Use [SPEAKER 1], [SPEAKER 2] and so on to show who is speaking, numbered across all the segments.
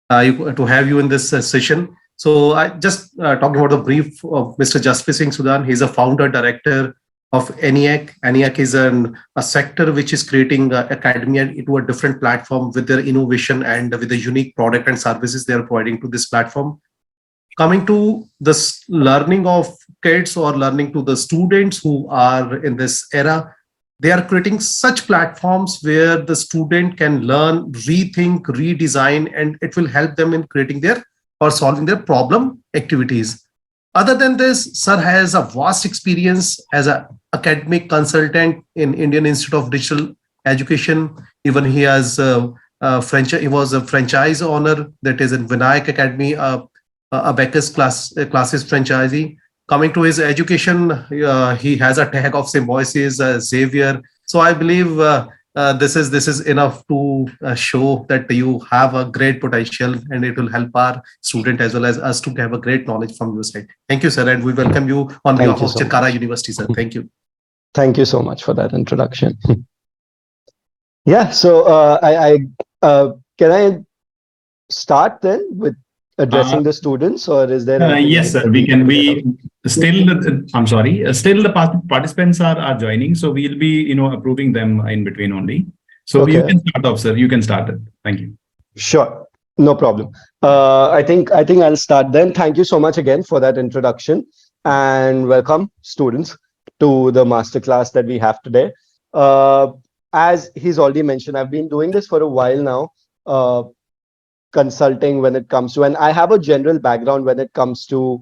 [SPEAKER 1] to have you in this session. So I just talking about the brief of Mr. Jasprit Singh Sudan. He's a founder director of ENIAC. ENIAC is a sector which is creating academia into a different platform with their innovation and with the unique product and services they are providing to this platform. Coming to this learning of kids or learning to the students who are in this era, they are creating such platforms where the student can learn, rethink, redesign, and it will help them in creating their or solving their problem activities. Other than this, sir has a vast experience as an academic consultant in Indian Institute of Digital Education. Even he has franchise. He was a franchise owner that is in Vinayak Academy, a Becker's classes franchisee. Coming to his education, he has a tag of symbiosis, Xavier. So I believe this is enough to show that you have a great potential, and it will help our student as well as us to have a great knowledge from your side. Thank you, sir, and we welcome you on
[SPEAKER 2] Thank
[SPEAKER 1] behalf
[SPEAKER 2] you
[SPEAKER 1] of
[SPEAKER 2] so
[SPEAKER 1] Chitkara
[SPEAKER 2] much.
[SPEAKER 1] University, sir. Thank you.
[SPEAKER 2] Thank you so much for that introduction. Yeah, so can I start then with
[SPEAKER 3] Uh,
[SPEAKER 2] addressing the students, or is there anything
[SPEAKER 3] yes,
[SPEAKER 2] else
[SPEAKER 3] sir.
[SPEAKER 2] that
[SPEAKER 3] We
[SPEAKER 2] we
[SPEAKER 3] can.
[SPEAKER 2] need to get out?
[SPEAKER 3] We still. I'm sorry. Still, the participants are joining, so we'll be approving them in between only. So you
[SPEAKER 2] Okay,
[SPEAKER 3] can start off, sir. You can start it. Thank you.
[SPEAKER 2] sure, no problem. I think I'll start then. Thank you so much again for that introduction, and welcome students to the masterclass that we have today. Uh, as he's already mentioned, I've been doing this for a while now. Consulting when it comes to, and I have a general background when it comes to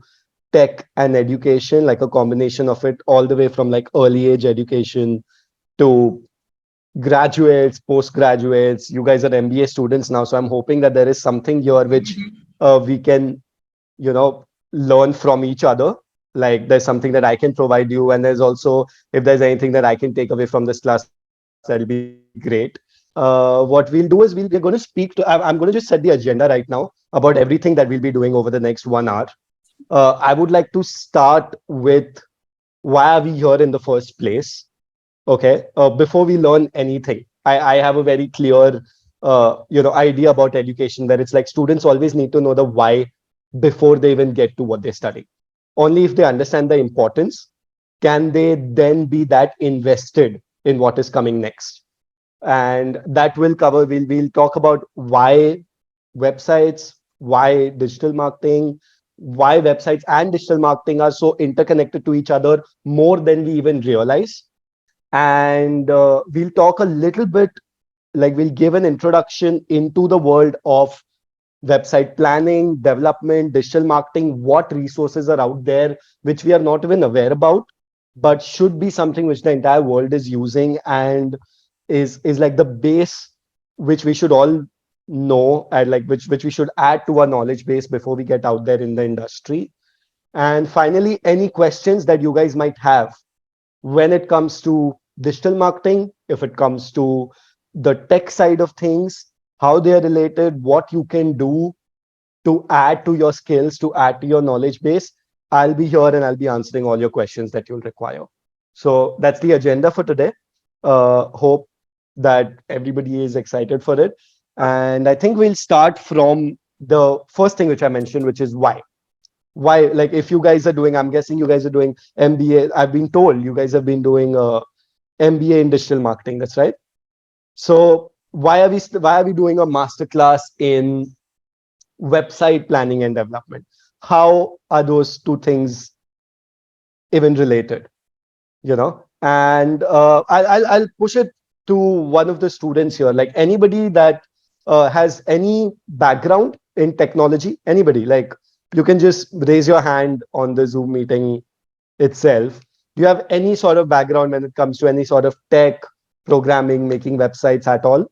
[SPEAKER 2] tech and education, like a combination of it, all the way from like early age education to graduates, postgraduates. You guys are MBA students now, so I'm hoping that there is something here which we can, learn from each other. Like there's something that I can provide you, and there's also, if there's anything that I can take away from this class, that'll be great. What we'll do is we're going to speak to, I'm going to just set the agenda right now about everything that we'll be doing over the next 1 hour. I would like to start with why are we here in the first place? Okay, before we learn anything, I have a very clear, idea about education, where it's like students always need to know the why before they even get to what they're studying. Only if they understand the importance can they then be that invested in what is coming next. And that will cover, we'll talk about why websites, why digital marketing, why websites and digital marketing are so interconnected to each other more than we even realize. And we'll talk a little bit, like we'll give an introduction into the world of website planning, development, digital marketing, what resources are out there which we are not even aware about, but should be something which the entire world is using, and is like the base which we should all know, and like which we should add to our knowledge base before we get out there in the industry. And finally, any questions that you guys might have when it comes to digital marketing, if it comes to the tech side of things, how they are related, what you can do to add to your skills, to add to your knowledge base. I'll be here and I'll be answering all your questions that you'll require. So that's the agenda for today. Hope that everybody is excited for it. And I think we'll start from the first thing which I mentioned, which is why. Why, like if you guys are doing, I'm guessing you guys are doing MBA. I've been told you guys have been doing MBA in digital marketing. That's right. So why are we doing a masterclass in website planning and development? How are those two things even related? And I'll push it to one of the students here. Like anybody that has any background in technology, anybody, like you can just raise your hand on the Zoom meeting itself. Do you have any sort of background when it comes to any sort of tech, programming, making websites at all?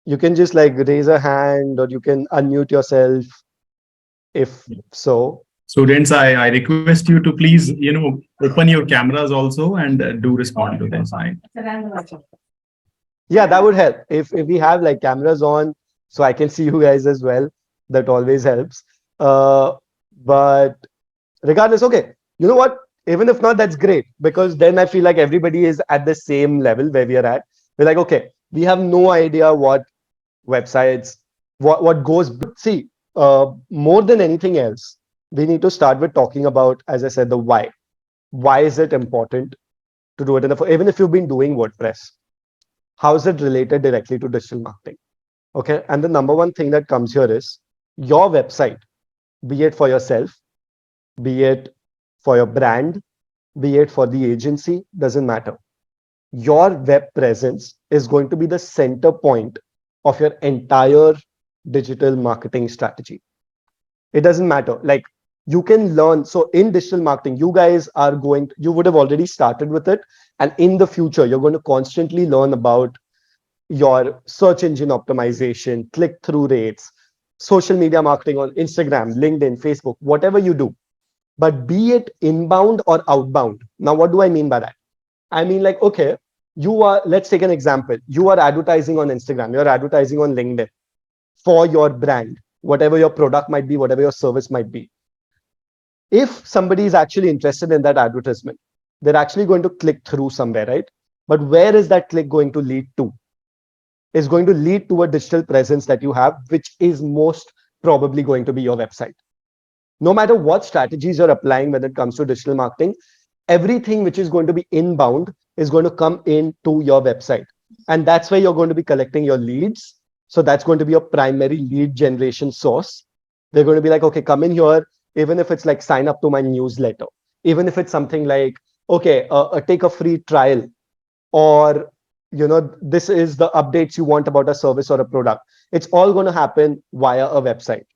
[SPEAKER 2] You can just like raise a hand, or you can unmute yourself if so.
[SPEAKER 3] Students, I request you to please, open your cameras also and do respond to this.
[SPEAKER 2] Yeah, that would help. If we have like cameras on, so I can see you guys as well. That always helps. But regardless, okay. You know what? Even if not, that's great, because then I feel like everybody is at the same level where we are at. We're like, okay, we have no idea what websites, what goes. See, more than anything else, we need to start with talking about, as I said, the why. Why is it important to do it in the, even if you've been doing WordPress, how is it related directly to digital marketing? Okay. And the number one thing that comes here is your website, be it for yourself, be it for your brand, be it for the agency, doesn't matter. Your web presence is going to be the center point of your entire digital marketing strategy. It doesn't matter. Like, you can learn. So in digital marketing, you guys are going, you would have already started with it. And in the future, you're going to constantly learn about your search engine optimization, click-through rates, social media marketing on Instagram, LinkedIn, Facebook, whatever you do. But be it inbound or outbound. Now, what do I mean by that? I mean, like, okay, you are, let's take an example. You are advertising on Instagram, you're advertising on LinkedIn for your brand, whatever your product might be, whatever your service might be. If somebody is actually interested in that advertisement, they're actually going to click through somewhere, right? But where is that click going to lead to? Is going to lead to a digital presence that you have, which is most probably going to be your website. No matter what strategies you're applying when it comes to digital marketing, everything which is going to be inbound is going to come into your website. And that's where you're going to be collecting your leads. So that's going to be your primary lead generation source. They're going to be like, okay, come in here, even if it's like sign up to my newsletter, even if it's something like, okay, take a free trial, or, you know, this is the updates you want about a service or a product. It's all going to happen via a website.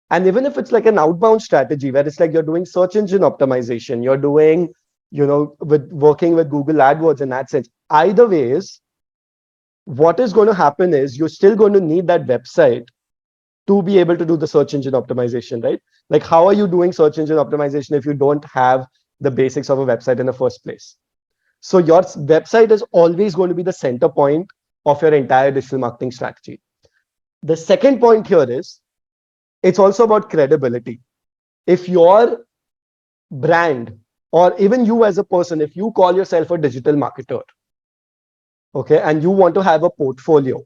[SPEAKER 2] And even if it's like an outbound strategy where it's like you're doing search engine optimization, you're doing, you know, with working with Google AdWords and AdSense, either ways, what is going to happen is you're still going to need that website to be able to do the search engine optimization, right? Like, how are you doing search engine optimization if you don't have the basics of a website in the first place? So your website is always going to be the center point of your entire digital marketing strategy. The second point here is it's also about credibility. If your brand, or even you as a person, if you call yourself a digital marketer, okay, and you want to have a portfolio,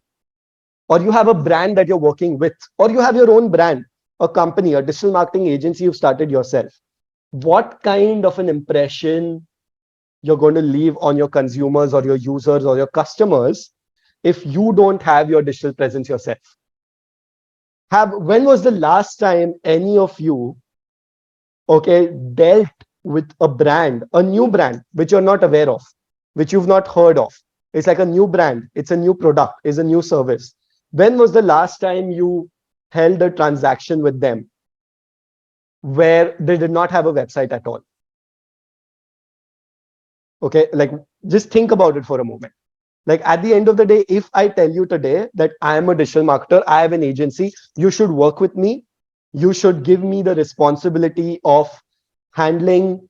[SPEAKER 2] or you have a brand that you're working with, or you have your own brand, a company, a digital marketing agency you've started yourself, what kind of an impression you're going to leave on your consumers or your users or your customers if you don't have your digital presence yourself? When was the last time any of you, okay, dealt with a brand, a new brand, which you're not aware of, which you've not heard of? It's like a new brand, it's a new product, it's a new service. When was the last time you held a transaction with them where they did not have a website at all? Okay, like, just think about it for a moment. Like, at the end of the day, if I tell you today that I am a digital marketer, I have an agency, you should work with me, you should give me the responsibility of handling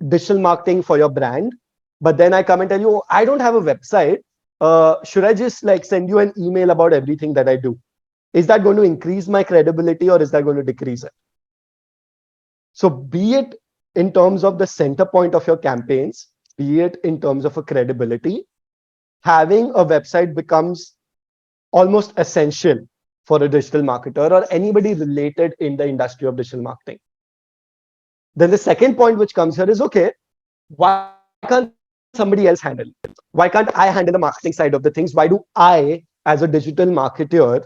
[SPEAKER 2] digital marketing for your brand. But then I come and tell you, oh, I don't have a website. Should I just like send you an email about everything that I do? Is that going to increase my credibility or is that going to decrease it? So be it in terms of the center point of your campaigns, be it in terms of a credibility, having a website becomes almost essential for a digital marketer or anybody related in the industry of digital marketing. Then the second point which comes here is, okay, why can't somebody else handle it? Why can't I handle the marketing side of the things? Why do I, as a digital marketer,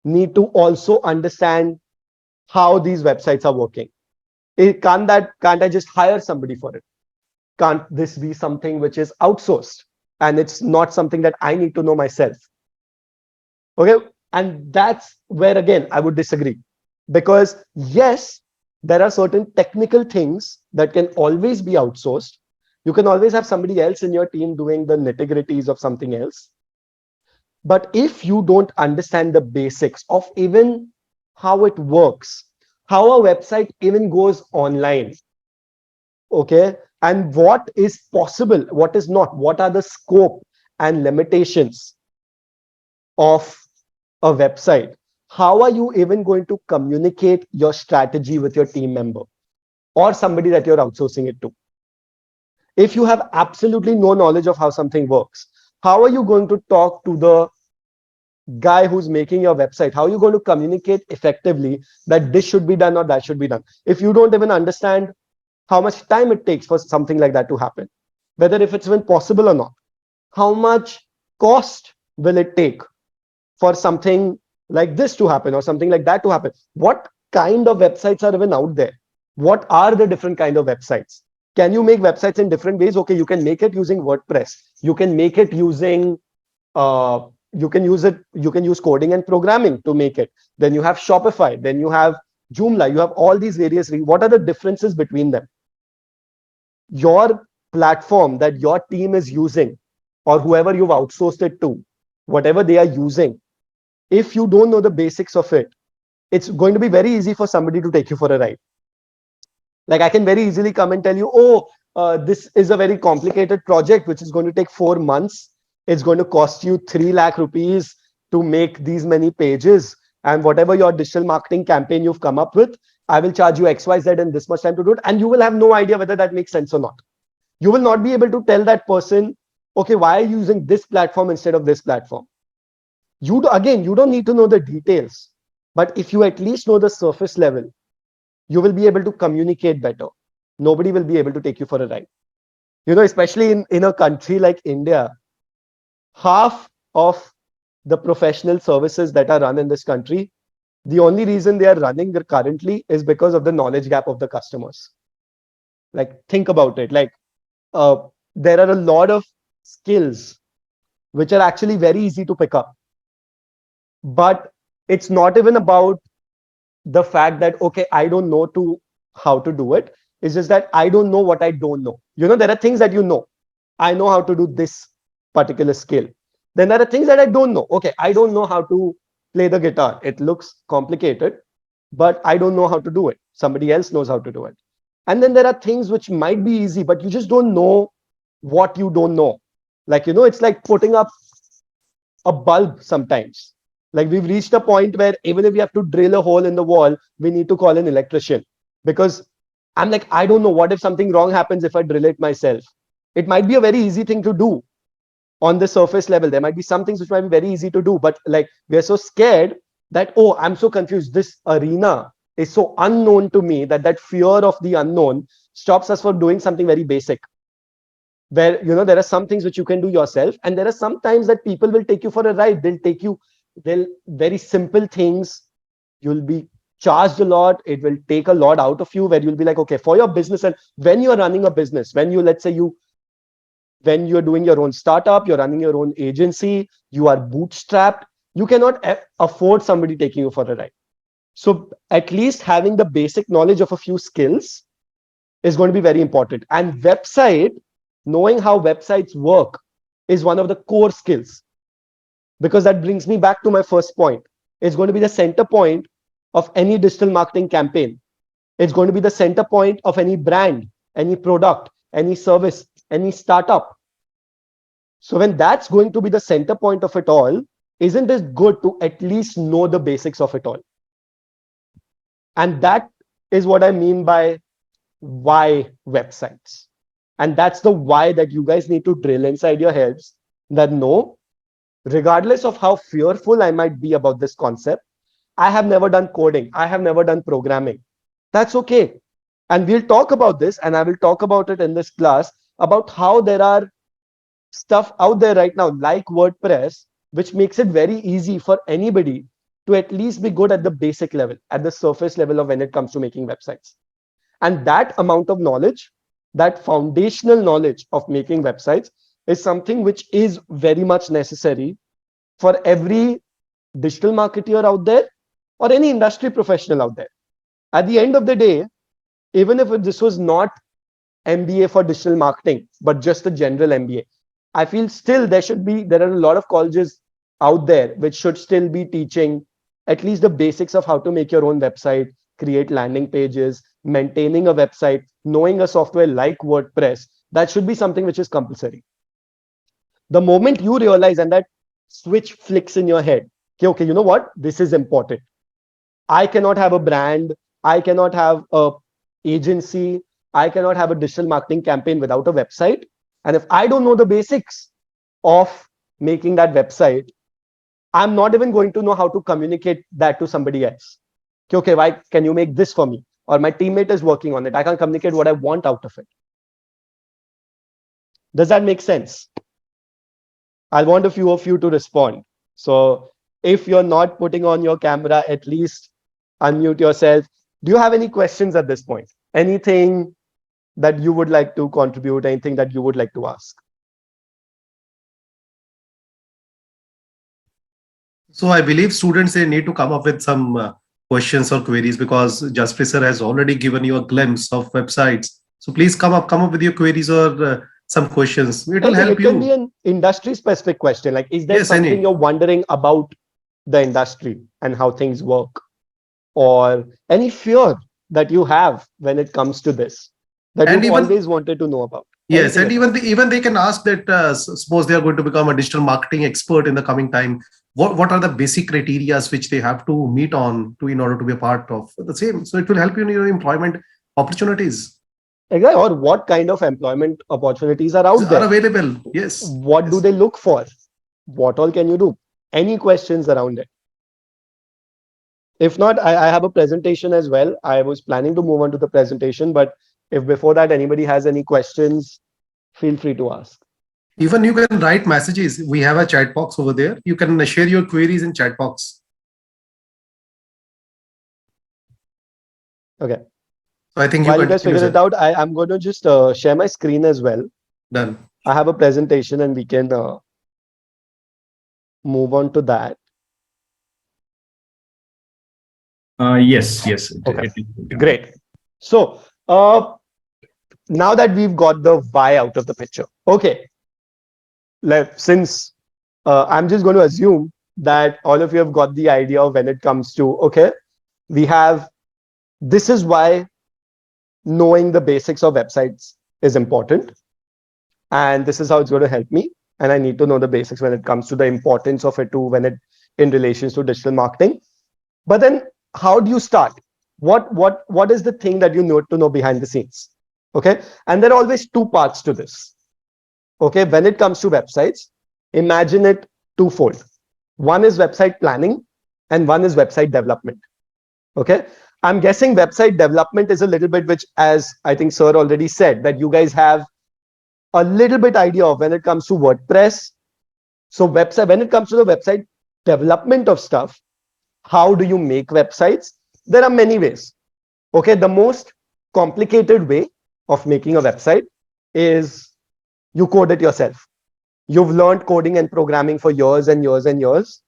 [SPEAKER 2] need to also understand how these websites are working? Can't I just hire somebody for it? Can't this be something which is outsourced and it's not something that I need to know myself? Okay. And that's where, again, I would disagree, because yes, there are certain technical things that can always be outsourced. You can always have somebody else in your team doing the nitty-gritties of something else. But if you don't understand the basics of even how it works, how a website even goes online, okay, and what is possible, what is not, what are the scope and limitations of a website, how are you even going to communicate your strategy with your team member or somebody that you're outsourcing it to? If you have absolutely no knowledge of how something works, how are you going to talk to the guy who's making your website? How are you going to communicate effectively that this should be done or that should be done? If you don't even understand how much time it takes for something like that to happen, whether if it's even possible or not, how much cost will it take for something like this to happen or something like that to happen? What kind of websites are even out there? What are the different kind of websites? Can you make websites in different ways? Okay, you can make it using WordPress. You can make it using you can use coding and programming to make it. Then you have Shopify, then you have Joomla, you have all these various. What are the differences between them? Your platform that your team is using, or whoever you've outsourced it to, whatever they are using, if you don't know the basics of it, it's going to be very easy for somebody to take you for a ride. Like I can very easily come and tell you, oh, this is a very complicated project which is going to take 4 months. It's going to cost you 3 lakh rupees to make these many pages. And whatever your digital marketing campaign you've come up with, I will charge you XYZ and this much time to do it. And you will have no idea whether that makes sense or not. You will not be able to tell that person, okay, why are you using this platform instead of this platform? Again, you don't need to know the details. But if you at least know the surface level, you will be able to communicate better. Nobody will be able to take you for a ride. Especially in a country like India, half of the professional services that are run in this country, the only reason they are running currently is because of the knowledge gap of the customers. Like, think about it. Like, there are a lot of skills which are actually very easy to pick up. But it's not even about the fact that, okay, I don't know how to do it. It's just that I don't know what I don't know. There are things that I know how to do this particular skill. Then there are things that I don't know. Okay, I don't know how to play the guitar. It looks complicated, but I don't know how to do it. Somebody else knows how to do it. And then there are things which might be easy, but you just don't know what you don't know. Like, it's like putting up a bulb sometimes. Like we've reached a point where even if we have to drill a hole in the wall, we need to call an electrician, because I'm like, I don't know, what if something wrong happens if I drill it myself? It might be a very easy thing to do on the surface level. There might be some things which might be very easy to do, but like we're so scared that, oh, I'm so confused. This arena is so unknown to me that fear of the unknown stops us from doing something very basic. Where, there are some things which you can do yourself, and there are some times that people will take you for a ride. They'll very simple things. You'll be charged a lot. It will take a lot out of you, where you'll be like, okay, for your business. And when you're running a business, when you're doing your own startup, you're running your own agency, you are bootstrapped, you cannot afford somebody taking you for a ride. So at least having the basic knowledge of a few skills is going to be very important. And knowing how websites work is one of the core skills. Because that brings me back to my first point. It's going to be the center point of any digital marketing campaign. It's going to be the center point of any brand, any product, any service, any startup. So when that's going to be the center point of it all, isn't it good to at least know the basics of it all? And that is what I mean by why websites. And that's the why that you guys need to drill inside your heads, that no, regardless of how fearful I might be about this concept, I have never done coding. I have never done programming. That's okay. And we'll talk about this, and I will talk about it in this class, about how there are stuff out there right now like WordPress, which makes it very easy for anybody to at least be good at the basic level, at the surface level of when it comes to making websites. And that amount of knowledge, that foundational knowledge of making websites, is something which is very much necessary for every digital marketer out there or any industry professional out there. At the end of the day, even if this was not MBA for digital marketing, but just a general MBA, I feel still there are a lot of colleges out there which should still be teaching at least the basics of how to make your own website, create landing pages, maintaining a website, knowing a software like WordPress. That should be something which is compulsory. The moment you realize and that switch flicks in your head, okay, you know what? This is important. I cannot have a brand. I cannot have a agency. I cannot have a digital marketing campaign without a website. And if I don't know the basics of making that website, I'm not even going to know how to communicate that to somebody else. Okay, why can you make this for me? Or my teammate is working on it. I can't communicate what I want out of it. Does that make sense? I want a few of you to respond. So if you're not putting on your camera, at least unmute yourself. Do you have any questions at this point? Anything that you would like to contribute? Anything that you would like to ask?
[SPEAKER 1] So I believe students, they need to come up with some questions or queries, because Jaspreet sir has already given you a glimpse of websites. So please come up with your queries or some questions. It will help
[SPEAKER 2] It can be
[SPEAKER 1] you.
[SPEAKER 2] an industry specific question. Like, is there
[SPEAKER 1] Yes,
[SPEAKER 2] something
[SPEAKER 1] any.
[SPEAKER 2] you're wondering about the industry and how things work? Or any fear that you have when it comes to this that
[SPEAKER 1] And
[SPEAKER 2] you've
[SPEAKER 1] even,
[SPEAKER 2] always wanted to know about?
[SPEAKER 1] yes,
[SPEAKER 2] Anything
[SPEAKER 1] and
[SPEAKER 2] at all.
[SPEAKER 1] even they can ask that, suppose they are going to become a digital marketing expert in the coming time. What are the basic criterias which they have to meet on to, in order to be a part of the same? So it will help you in your employment opportunities
[SPEAKER 2] Exactly. Or what kind of employment opportunities are out
[SPEAKER 1] are
[SPEAKER 2] there?
[SPEAKER 1] available. Yes,
[SPEAKER 2] What do
[SPEAKER 1] yes.
[SPEAKER 2] they look for? What all can you do? Any questions around it? If not, I have a presentation as well. I was planning to move on to the presentation, but if before that anybody has any questions, feel free to ask.
[SPEAKER 1] Even you can write messages. We have a chat box over there. You can share your queries in chat box.
[SPEAKER 2] Okay.
[SPEAKER 1] So I think you
[SPEAKER 2] While you guys
[SPEAKER 1] continue,
[SPEAKER 2] figure it
[SPEAKER 1] sir.
[SPEAKER 2] out, I'm going to just share my screen as well.
[SPEAKER 1] Done.
[SPEAKER 2] I have a presentation and we can move on to that.
[SPEAKER 3] Yes, yes.
[SPEAKER 2] Okay,
[SPEAKER 3] Yeah.
[SPEAKER 2] great. So now that we've got the why out of the picture, okay, since I'm just going to assume that all of you have got the idea of when it comes to, okay, we have, this is why knowing the basics of websites is important. And this is how it's going to help me. And I need to know the basics when it comes to the importance of it too, when it in relations to digital marketing. But then how do you start? What is the thing that you need to know behind the scenes? Okay. And there are always two parts to this. Okay. When it comes to websites, imagine it twofold. One is website planning and one is website development. Okay. I'm guessing website development is a little bit, which, as I think sir already said, that you guys have a little bit idea of when it comes to WordPress. So website, when it comes to the website development of stuff, how do you make websites? There are many ways. Okay, the most complicated way of making a website is you code it yourself. You've learned coding and programming for years and years and years,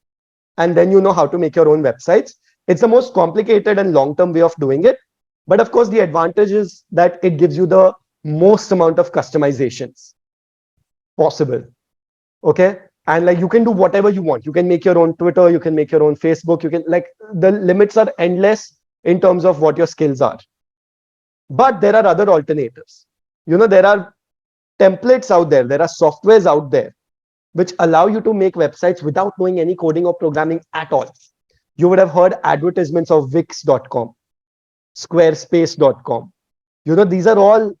[SPEAKER 2] and then you know how to make your own websites. It's the most complicated and long-term way of doing it. But of course, the advantage is that it gives you the most amount of customizations possible. Okay. And like you can do whatever you want. You can make your own Twitter, you can make your own Facebook, you can, like, the limits are endless in terms of what your skills are. But there are other alternatives. There are templates out there, there are softwares out there which allow you to make websites without knowing any coding or programming at all. You would have heard advertisements of Wix.com, Squarespace.com. These are all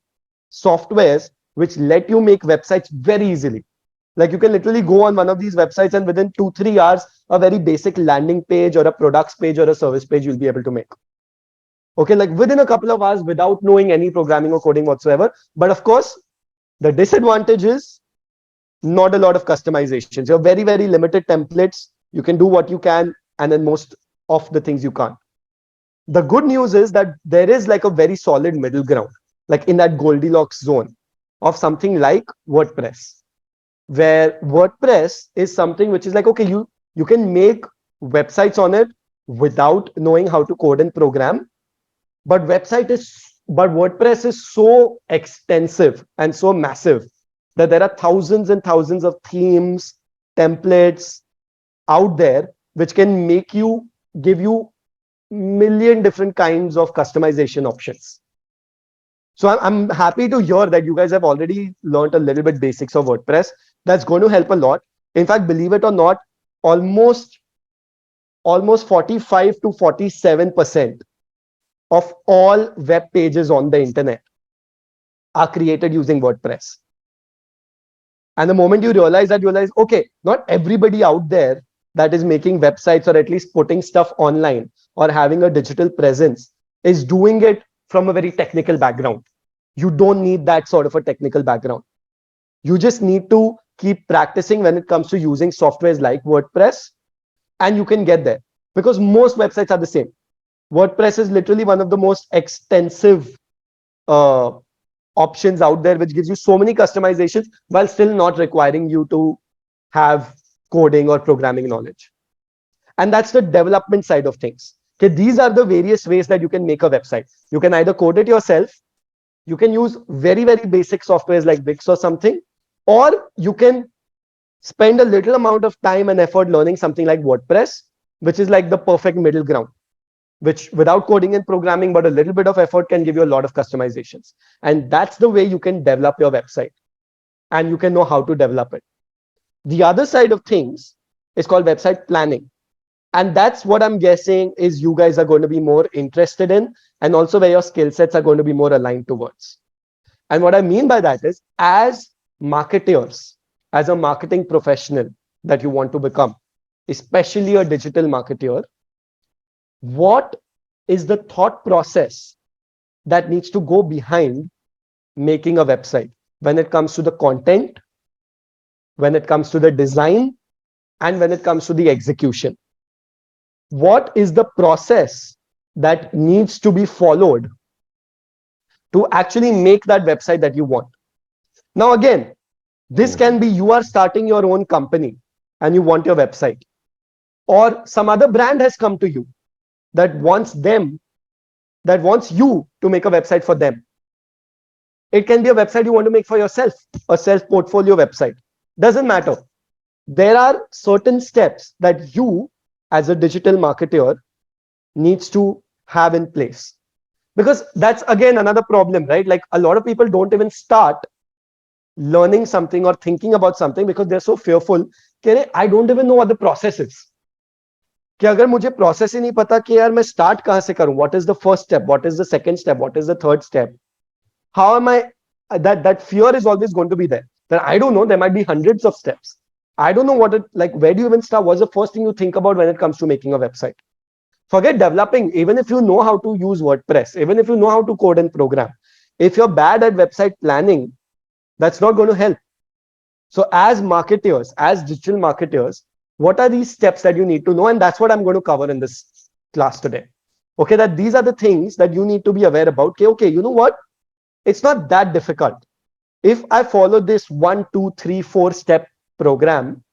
[SPEAKER 2] softwares which let you make websites very easily. Like you can literally go on one of these websites and within 2-3 hours, a very basic landing page or a products page or a service page you'll be able to make. Okay, like within a couple of hours without knowing any programming or coding whatsoever. But of course, the disadvantage is not a lot of customizations. You're very, very limited templates. You can do what you can, and then most of the things you can't. The good news is that there is like a very solid middle ground, like in that Goldilocks zone of something like WordPress, where WordPress is something which is like, okay, you can make websites on it without knowing how to code and program, but WordPress is so extensive and so massive that there are thousands and thousands of themes, templates out there which can give you million different kinds of customization options. So I'm happy to hear that you guys have already learned a little bit basics of WordPress. That's going to help a lot. In fact, believe it or not, almost 45 to 47% of all web pages on the internet are created using WordPress. And the moment you realize that, you realize, okay, not everybody out there that is making websites or at least putting stuff online or having a digital presence is doing it from a very technical background. You don't need that sort of a technical background. You just need to keep practicing when it comes to using softwares like WordPress, and you can get there, because most websites are the same. WordPress is literally one of the most extensive uh, options out there, which gives you so many customizations while still not requiring you to have coding or programming knowledge. And that's the development side of things. Okay, these are the various ways that you can make a website. You can either code it yourself, you can use very, very basic softwares like Wix or something, or you can spend a little amount of time and effort learning something like WordPress, which is like the perfect middle ground, which without coding and programming, but a little bit of effort can give you a lot of customizations. And that's the way you can develop your website, and you can know how to develop it. The other side of things is called website planning. And that's what I'm guessing is you guys are going to be more interested in, and also where your skill sets are going to be more aligned towards. And what I mean by that is, as marketers, as a marketing professional that you want to become, especially a digital marketer, what is the thought process that needs to go behind making a website when it comes to the content, when it comes to the design, and when it comes to the execution? What is the process that needs to be followed to actually make that website that you want? Now, again, this can be you are starting your own company and you want your website, or some other brand has come to you that wants you to make a website for them. It can be a website you want to make for yourself, a self portfolio website. Doesn't matter. There are certain steps that you as a digital marketer needs to have in place, because that's again another problem, right? Like, a lot of people don't even start learning something or thinking about something because they're so fearful कि I don't even know what the process is. कि अगर मुझे process ही नहीं पता कि यार मैं start कहाँ से करूं, what is the first step, what is the second step, what is the third step, how am I, that fear is always going to be there, that I don't know, there might be hundreds of steps. I don't know what it, like, where do you even start? What's the first thing you think about when it comes to making a website? Forget developing. Even if you know how to use WordPress, even if you know how to code and program, if you're bad at website planning, that's not going to help. So as marketers, as digital marketers, what are these steps that you need to know? And that's what I'm going to cover in this class today. Okay, that these are the things that you need to be aware about. Okay, you know what? It's not that difficult. If I follow this 1, 2, 3, 4 step program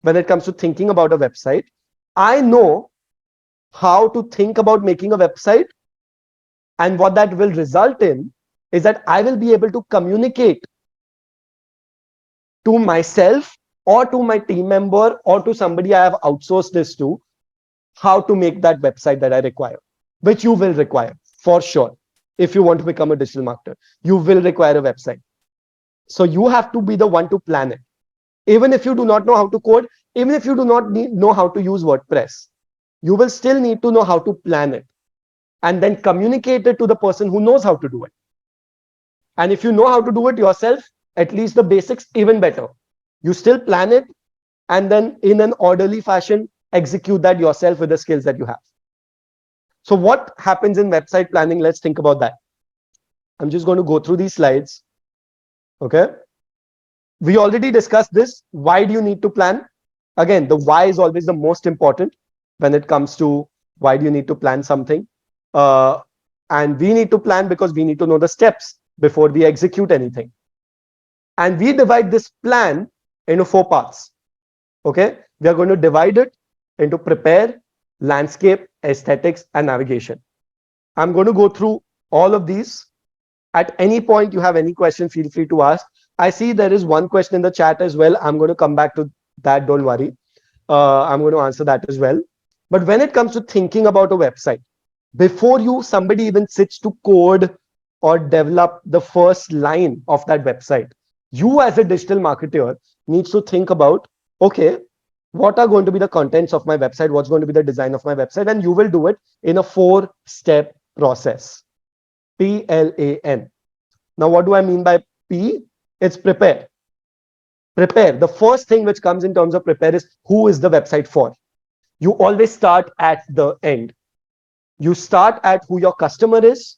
[SPEAKER 2] when it comes to thinking about a website, I know how to think about making a website. And what that will result in is that I will be able to communicate to myself or to my team member or to somebody I have outsourced this to, how to make that website that I require, which you will require for sure. If you want to become a digital marketer, you will require a website. So you have to be the one to plan it. Even if you do not know how to code, even if you do not know how to use WordPress, you will still need to know how to plan it and then communicate it to the person who knows how to do it. And if you know how to do it yourself, at least the basics, even better. You still plan it and then in an orderly fashion, execute that yourself with the skills that you have. So what happens in website planning? Let's think about that. I'm just going to go through these slides. Okay. We already discussed this. Why do you need to plan? Again, the why is always the most important when it comes to why do you need to plan something. And we need to plan because we need to know the steps before we execute anything. And we divide this plan into 4 parts. Okay, we are going to divide it into prepare, landscape, aesthetics, and navigation. I'm going to go through all of these. At any point you have any question, feel free to ask. I see there is one question in the chat as well. I'm going to come back to that, don't worry. I'm going to answer that as well. But when it comes to thinking about a website, before somebody even sits to code or develop the first line of that website, you as a digital marketer needs to think about, okay, what are going to be the contents of my website? What's going to be the design of my website? And you will do it in a 4-step process. PLAN. Now, what do I mean by P? It's prepare. Prepare. The first thing which comes in terms of prepare is who is the website for? You always start at the end. You start at who your customer is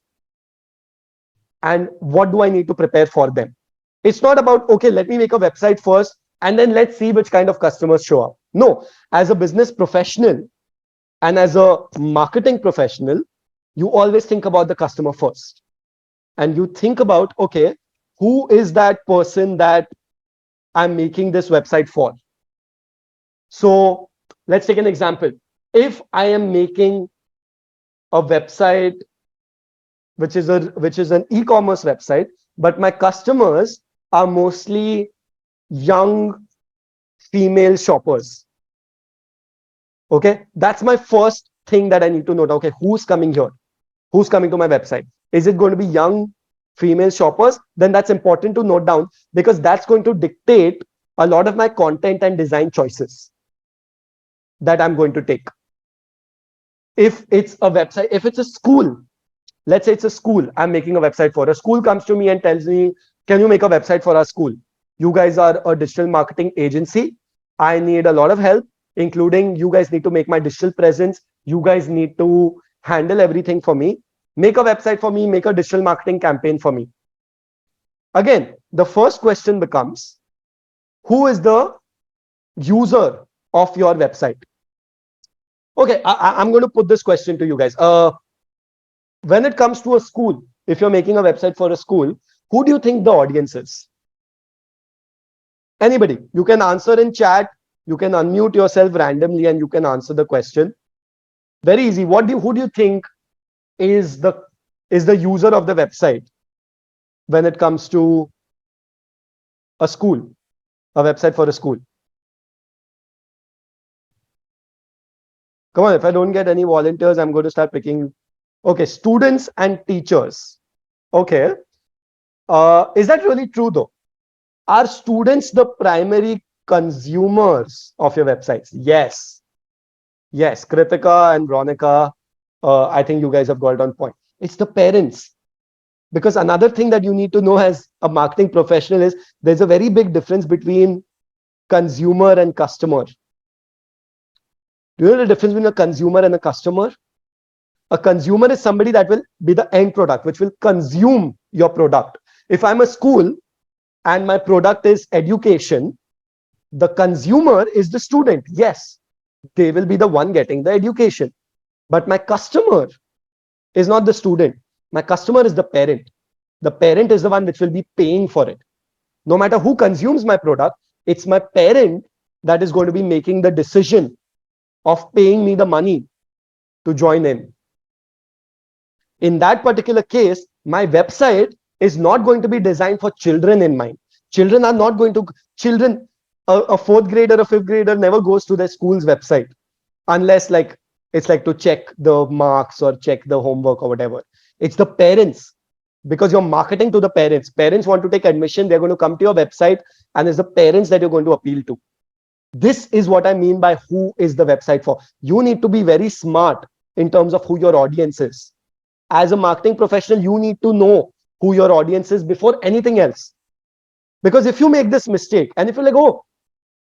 [SPEAKER 2] and what do I need to prepare for them. It's not about, okay, let me make a website first and then let's see which kind of customers show up. No, as a business professional and as a marketing professional, you always think about the customer first. And you think about, okay, who is that person that I'm making this website for? So let's take an example. If I am making a website which is an e-commerce website, but my customers are mostly young female shoppers. Okay, that's my first thing that I need to note. Okay, who's coming here? Who's coming to my website? Is it going to be young female shoppers? Then that's important to note down because that's going to dictate a lot of my content and design choices that I'm going to take. If it's a website, if it's a school, let's say it's a school, I'm making a website for. A school comes to me and tells me, can you make a website for our school? You guys are a digital marketing agency. I need a lot of help, including you guys need to make my digital presence. You guys need to handle everything for me. Make a website for me, make a digital marketing campaign for me. Again, the first question becomes, who is the user of your website? Okay, I'm going to put this question to you guys. When it comes to a school, if you're making a website for a school, who do you think the audience is? Anybody? You can answer in chat. You can unmute yourself randomly and you can answer the question. Very easy. Who do you think is the user of the website when it comes to a school, a website for a school? Come on, if I don't get any volunteers, I'm going to start picking. Okay, students and teachers. Okay. Is that really true though? Are students the primary consumers of your websites? Yes. Yes, Kritika and Ronika, I think you guys have got it on point. It's the parents. Because another thing that you need to know as a marketing professional is there's a very big difference between consumer and customer. Do you know the difference between a consumer and a customer? A consumer is somebody that will be the end product, which will consume your product. If I'm a school and my product is education, the consumer is the student. Yes, they will be the one getting the education. But my customer is not the student. My customer is the parent. The parent is the one which will be paying for it. No matter who consumes my product, it's my parent that is going to be making the decision of paying me the money to join in. In that particular case, my website is not going to be designed for children in mind. Children are not going to, a fourth grader, a fifth grader never goes to their school's website unless like it's like to check the marks or check the homework or whatever. It's the parents, because you're marketing to the parents. Parents want to take admission, they're going to come to your website, and it's the parents that you're going to appeal to. This is what I mean by who is the website for. You need to be very smart in terms of who your audience is. As a marketing professional, you need to know who your audience is before anything else. Because if you make this mistake and if you're like, oh,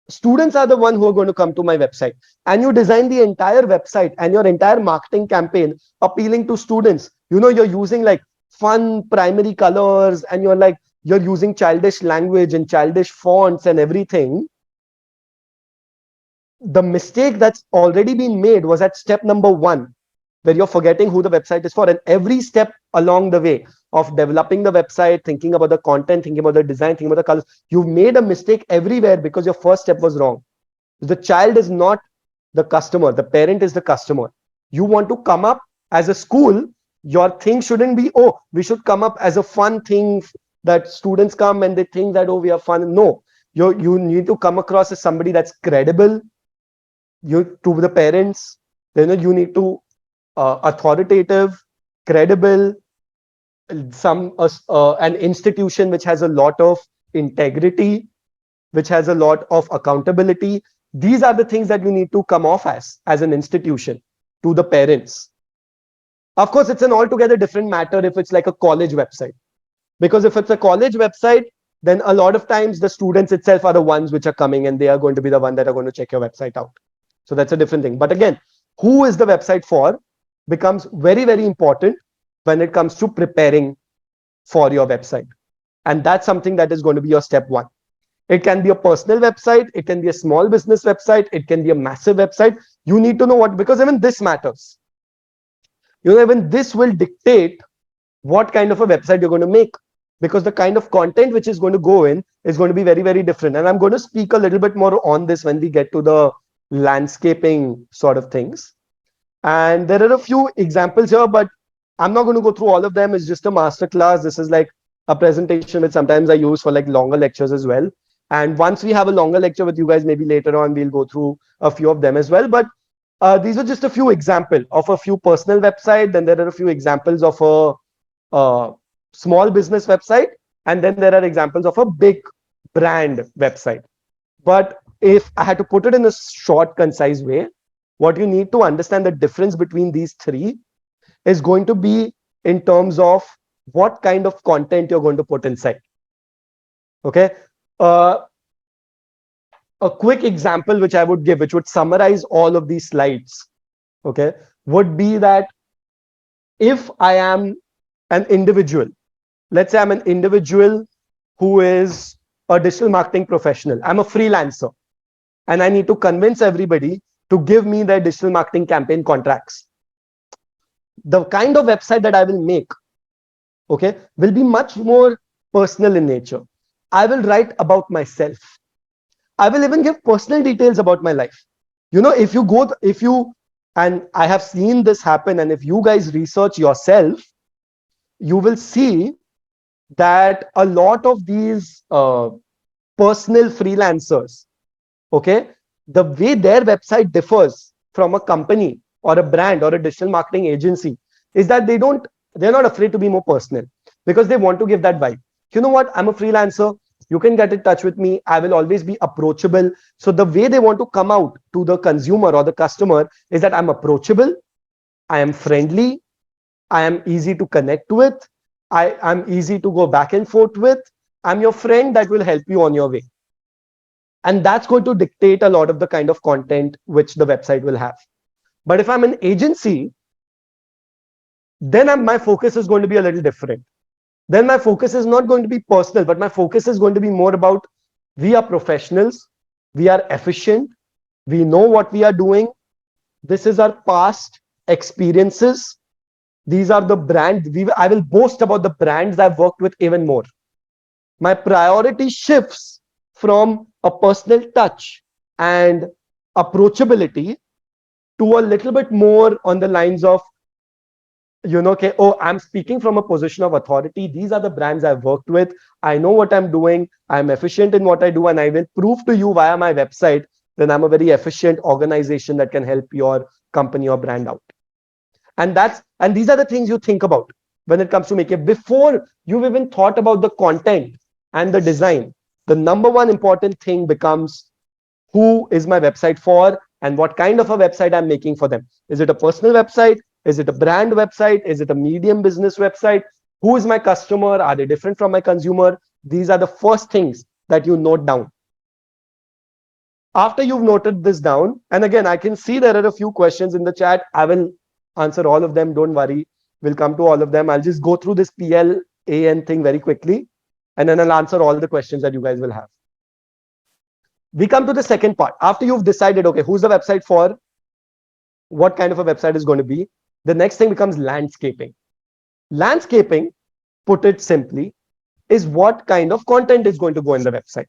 [SPEAKER 2] students are the one who are going to come to my website, and you design the entire website and your entire marketing campaign appealing to students, you're using like fun primary colors and you're using childish language and childish fonts and everything. The mistake that's already been made was at step number 1, where you're forgetting who the website is for. And every step along the way of developing the website, thinking about the content, thinking about the design, thinking about the colors, you've made a mistake everywhere because your first step was wrong. The child is not the customer. The parent is the customer. You want to come up as a school. Your thing shouldn't be, oh, we should come up as a fun thing that students come and they think that, oh, we are fun. No, you need to come across as somebody that's credible. To the parents, then you need to authoritative, credible, an institution which has a lot of integrity, which has a lot of accountability. These are the things that you need to come off as an institution to the parents. Of course, it's an altogether different matter if it's like a college website. Because if it's a college website, then a lot of times the students itself are the ones which are coming, and they are going to be the one that are going to check your website out. So that's a different thing. But again, who is the website for becomes very, very important when it comes to preparing for your website. And that's something that is going to be your step one. It can be a personal website, it can be a small business website, it can be a massive website. You need to know what, because even this matters. Even this will dictate what kind of a website you're going to make, because the kind of content which is going to go in is going to be very, very different. And I'm going to speak a little bit more on this when we get to the landscaping sort of things. And there are a few examples here, but I'm not going to go through all of them. It's just a masterclass. This is like a presentation which sometimes I use for like longer lectures as well. And once we have a longer lecture with you guys, maybe later on, we'll go through a few of them as well. But these are just a few examples of a few personal websites. Then there are a few examples of a small business website. And then there are examples of a big brand website. But if I had to put it in a short, concise way, what you need to understand the difference between these three is going to be in terms of what kind of content you're going to put inside. Okay. A quick example which I would give, which would summarize all of these slides, okay, would be that if I am an individual, let's say I'm an individual who is a digital marketing professional, I'm a freelancer, and I need to convince everybody to give me their digital marketing campaign contracts. The kind of website that I will make, okay, will be much more personal in nature. I will write about myself. I will even give personal details about my life. And I have seen this happen, and if you guys research yourself, you will see that a lot of these personal freelancers, okay, the way their website differs from a company or a brand or a digital marketing agency is that they're not afraid to be more personal, because they want to give that vibe. You know what? I'm a freelancer. You can get in touch with me. I will always be approachable. So the way they want to come out to the consumer or the customer is that I'm approachable, I am friendly, I am easy to connect with, I'm easy to go back and forth with, I'm your friend that will help you on your way. And that's going to dictate a lot of the kind of content which the website will have. But if I'm an agency, then my focus is going to be a little different. Then my focus is not going to be personal, but my focus is going to be more about, we are professionals, we are efficient, we know what we are doing, this is our past experiences, these are the brands, I will boast about the brands I've worked with even more. My priority shifts from a personal touch and approachability to a little bit more on the lines of, okay, oh, I'm speaking from a position of authority. These are the brands I've worked with. I know what I'm doing. I'm efficient in what I do, and I will prove to you via my website that I'm a very efficient organization that can help your company or brand out. And these are the things you think about when it comes to making, before you've even thought about the content and the design. The number one important thing becomes, who is my website for and what kind of a website I'm making for them. Is it a personal website? Is it a brand website? Is it a medium business website? Who is my customer? Are they different from my consumer? These are the first things that you note down. After you've noted this down, and again, I can see there are a few questions in the chat. I will answer all of them. Don't worry. We'll come to all of them. I'll just go through this PLAN thing very quickly, and then I'll answer all the questions that you guys will have. We come to the second part. After you've decided, okay, who's the website for? What kind of a website is going to be? The next thing becomes landscaping. Landscaping, put it simply, is what kind of content is going to go in the website.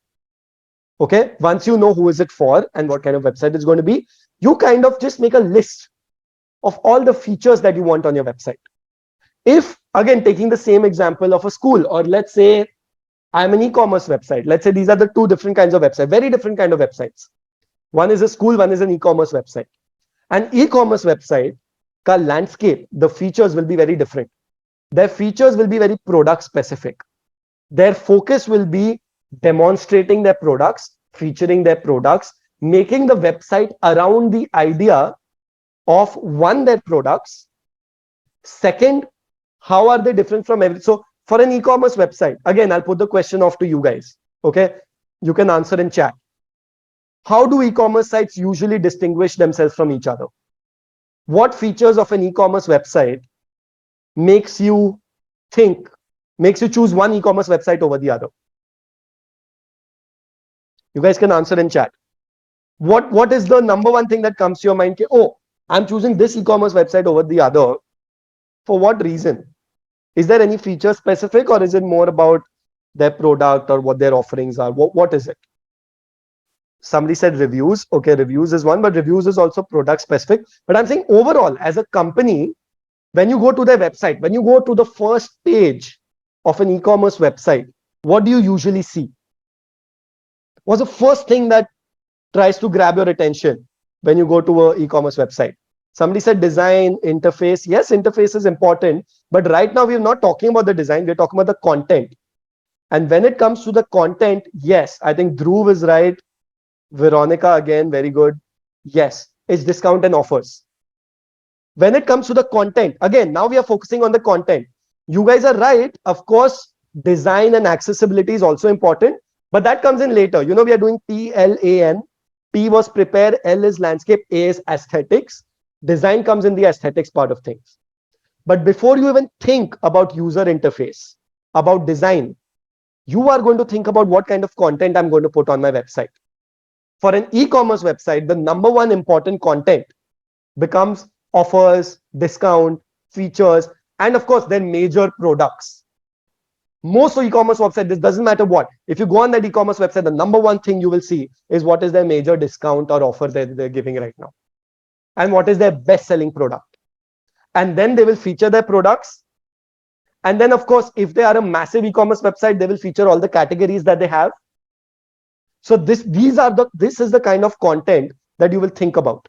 [SPEAKER 2] Okay, once you know who is it for and what kind of website it's going to be, you kind of just make a list of all the features that you want on your website. If, again, taking the same example of a school, or let's say I'm an e-commerce website. Let's say these are the two different kinds of websites, very different kind of websites. One is a school, one is an e-commerce website. An e-commerce website ka landscape, the features will be very different. Their features will be very product specific. Their focus will be demonstrating their products, featuring their products, making the website around the idea of, one, their products. Second, how are they different from every. So For an e-commerce website, again, I'll put the question off to you guys. Okay, you can answer in chat. How do e-commerce sites usually distinguish themselves from each other? What features of an e-commerce website makes you choose one e-commerce website over the other? You guys can answer in chat. What is the number one thing that comes to your mind? Oh, I'm choosing this e-commerce website over the other. For what reason? Is there any feature specific, or is it more about their product or what their offerings are? What is it? Somebody said reviews. Okay, reviews is one, but reviews is also product specific. But I'm saying overall, as a company, when you go to their website, when you go to the first page of an e-commerce website, what do you usually see? What's the first thing that tries to grab your attention when you go to an e-commerce website? Somebody said design, interface. Yes, interface is important, but right now we're not talking about the design, we're talking about the content. And when it comes to the content, yes, I think Dhruv is right. Veronica, again, very good. Yes, it's discount and offers. When it comes to the content, again, now we are focusing on the content. You guys are right. Of course, design and accessibility is also important, but that comes in later. You know, we are doing PLAN. P was prepare, L is landscape, A is aesthetics. Design comes in the aesthetics part of things. But before you even think about user interface, about design, you are going to think about what kind of content I'm going to put on my website. For an e-commerce website, the number one important content becomes offers, discount, features, and of course, their major products. Most e-commerce websites, this doesn't matter what. If you go on that e-commerce website, the number one thing you will see is what is their major discount or offer that they're giving right now, and what is their best-selling product. And then they will feature their products. And then, of course, if they are a massive e-commerce website, they will feature all the categories that they have. So this is the kind of content that you will think about.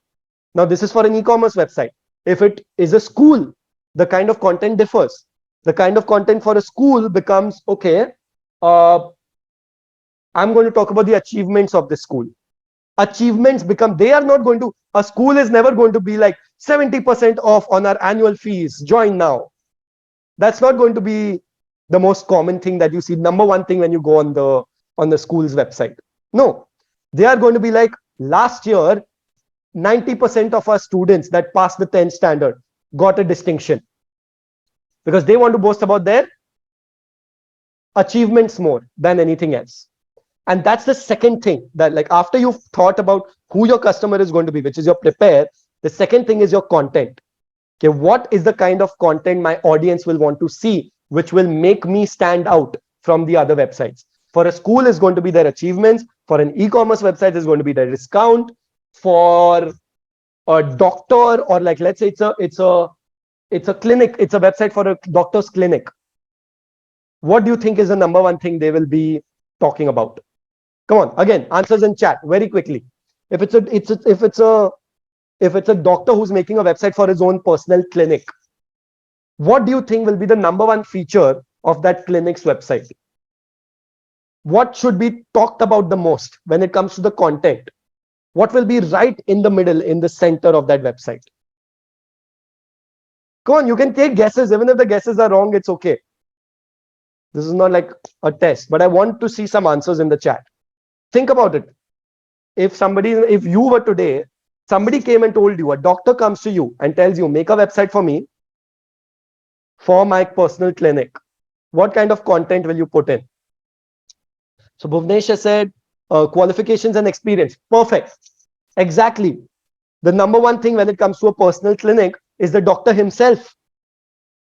[SPEAKER 2] Now, this is for an e-commerce website. If it is a school, the kind of content differs. The kind of content for a school becomes, okay, I'm going to talk about the achievements of the school. Achievements become, they are not going to, a school is never going to be like 70% off on our annual fees, join now. That's not going to be the most common thing that you see, number one thing when you go on the school's website. No, they are going to be like, last year, 90% of our students that passed the 10th standard got a distinction, because they want to boast about their achievements more than anything else. And that's the second thing, that like after you've thought about who your customer is going to be, which is your prepare, the second thing is your content. Okay, what is the kind of content my audience will want to see, which will make me stand out from the other websites? For a school, is going to be their achievements. For an e-commerce website, is going to be their discount. For a doctor, or like let's say it's a clinic, it's a website for a doctor's clinic. What do you think is the number one thing they will be talking about? Come on, again, answers in chat very quickly. If it's a doctor who's making a website for his own personal clinic, what do you think will be the number one feature of that clinic's website? What should be talked about the most when it comes to the content? What will be right in the middle, in the center of that website? Come on, you can take guesses. Even if the guesses are wrong, it's okay. This is not like a test, but I want to see some answers in the chat. Think about it. If you were today, somebody came and told you, a doctor comes to you and tells you, make a website for me for my personal clinic, what kind of content will you put in? So Bhuvnesh has said qualifications and experience. Perfect. Exactly. The number one thing when it comes to a personal clinic is the doctor himself.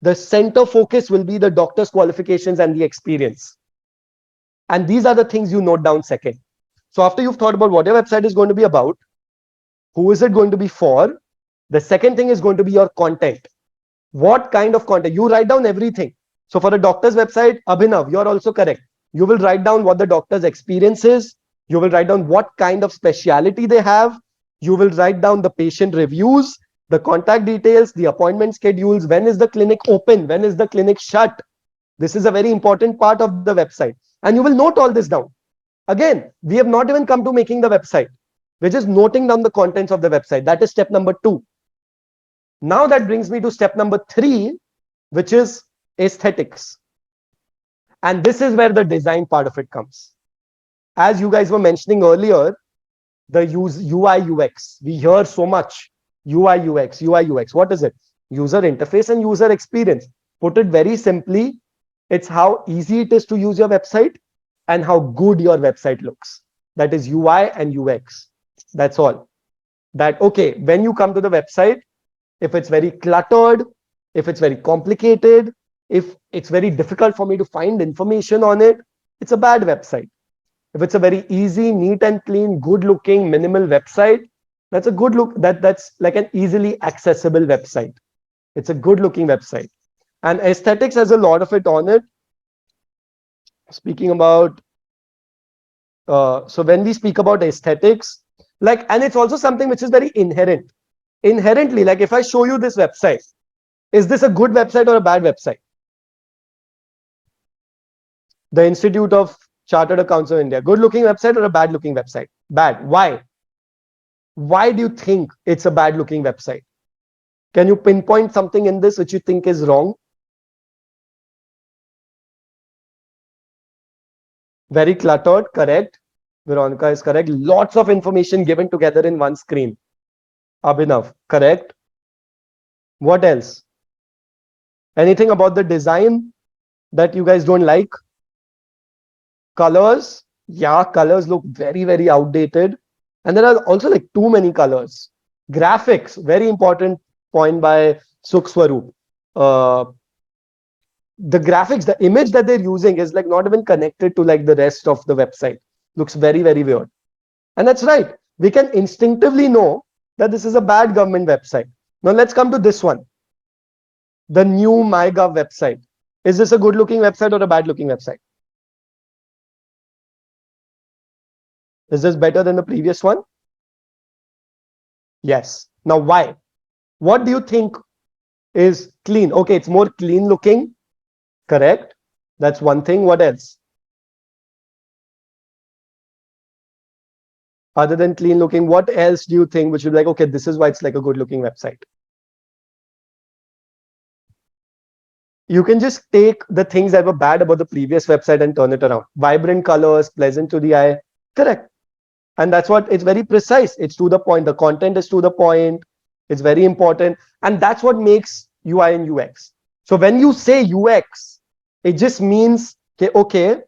[SPEAKER 2] The center focus will be the doctor's qualifications and the experience. And these are the things you note down second. So after you've thought about what your website is going to be about, who is it going to be for, the second thing is going to be your content. What kind of content? You write down everything. So for a doctor's website, Abhinav, you're also correct. You will write down what the doctor's experience is. You will write down what kind of specialty they have. You will write down the patient reviews, the contact details, the appointment schedules. When is the clinic open? When is the clinic shut? This is a very important part of the website. And you will note all this down. Again, we have not even come to making the website. We're just noting down the contents of the website. That is step number 2. Now that brings me to step number 3, which is aesthetics. And this is where the design part of it comes. As you guys were mentioning earlier, the UI UX. We hear so much UI UX, UI UX. What is it? User interface and user experience. Put it very simply, it's how easy it is to use your website and how good your website looks. That is UI and UX. That's all. That, okay, when you come to the website, if it's very cluttered, if it's very complicated, if it's very difficult for me to find information on it, it's a bad website. If it's a very easy, neat and clean, good looking, minimal website, that's a good look. That's like an easily accessible website. It's a good looking website. And aesthetics has a lot of it on it. Speaking about, so when we speak about aesthetics, like, and it's also something which is very inherent. Inherently, like if I show you this website, is this a good website or a bad website? The Institute of Chartered Accountants of India, good looking website or a bad looking website? Bad. Why? Why do you think it's a bad looking website? Can you pinpoint something in this which you think is wrong? Very cluttered, correct. Veronica is correct. Lots of information given together in one screen. Abhinav, correct. What else? Anything about the design that you guys don't like? Colors, yeah, colors look very, very outdated. And there are also like too many colors. Graphics, very important point by Sukswaroop. The graphics, the image that they're using is like not even connected to like the rest of the website. Looks very, very weird. And that's right. We can instinctively know that this is a bad government website. Now let's come to this one. The new MyGov website. Is this a good looking website or a bad looking website? Is this better than the previous one? Yes. Now why? What do you think is clean? Okay, it's more clean looking. Correct. That's one thing. What else? Other than clean looking, what else do you think which would be like, okay, this is why it's like a good looking website? You can just take the things that were bad about the previous website and turn it around. Vibrant colors, pleasant to the eye. Correct. And that's what, it's very precise. It's to the point. The content is to the point. It's very important. And that's what makes UI and UX. So when you say UX, it just means, okay,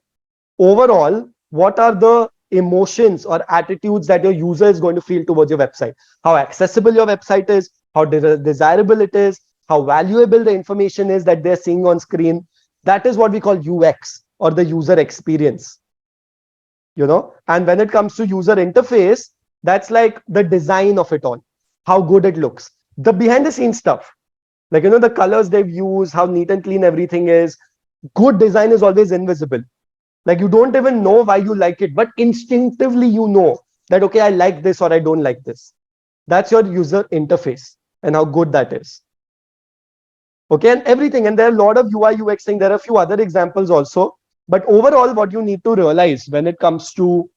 [SPEAKER 2] overall, what are the emotions or attitudes that your user is going to feel towards your website? How accessible your website is, how desirable it is, how valuable the information is that they're seeing on screen. That is what we call UX, or the user experience. You know, and when it comes to user interface, that's like the design of it all, how good it looks, the behind the scenes stuff, like, you know, the colors they've used, how neat and clean everything is. Good design is always invisible. Like you don't even know why you like it, but instinctively you know that, okay, I like this or I don't like this. That's your user interface and how good that is. Okay, and everything. And there are a lot of UI UX things. There are a few other examples also. But overall, what you need to realize when it comes to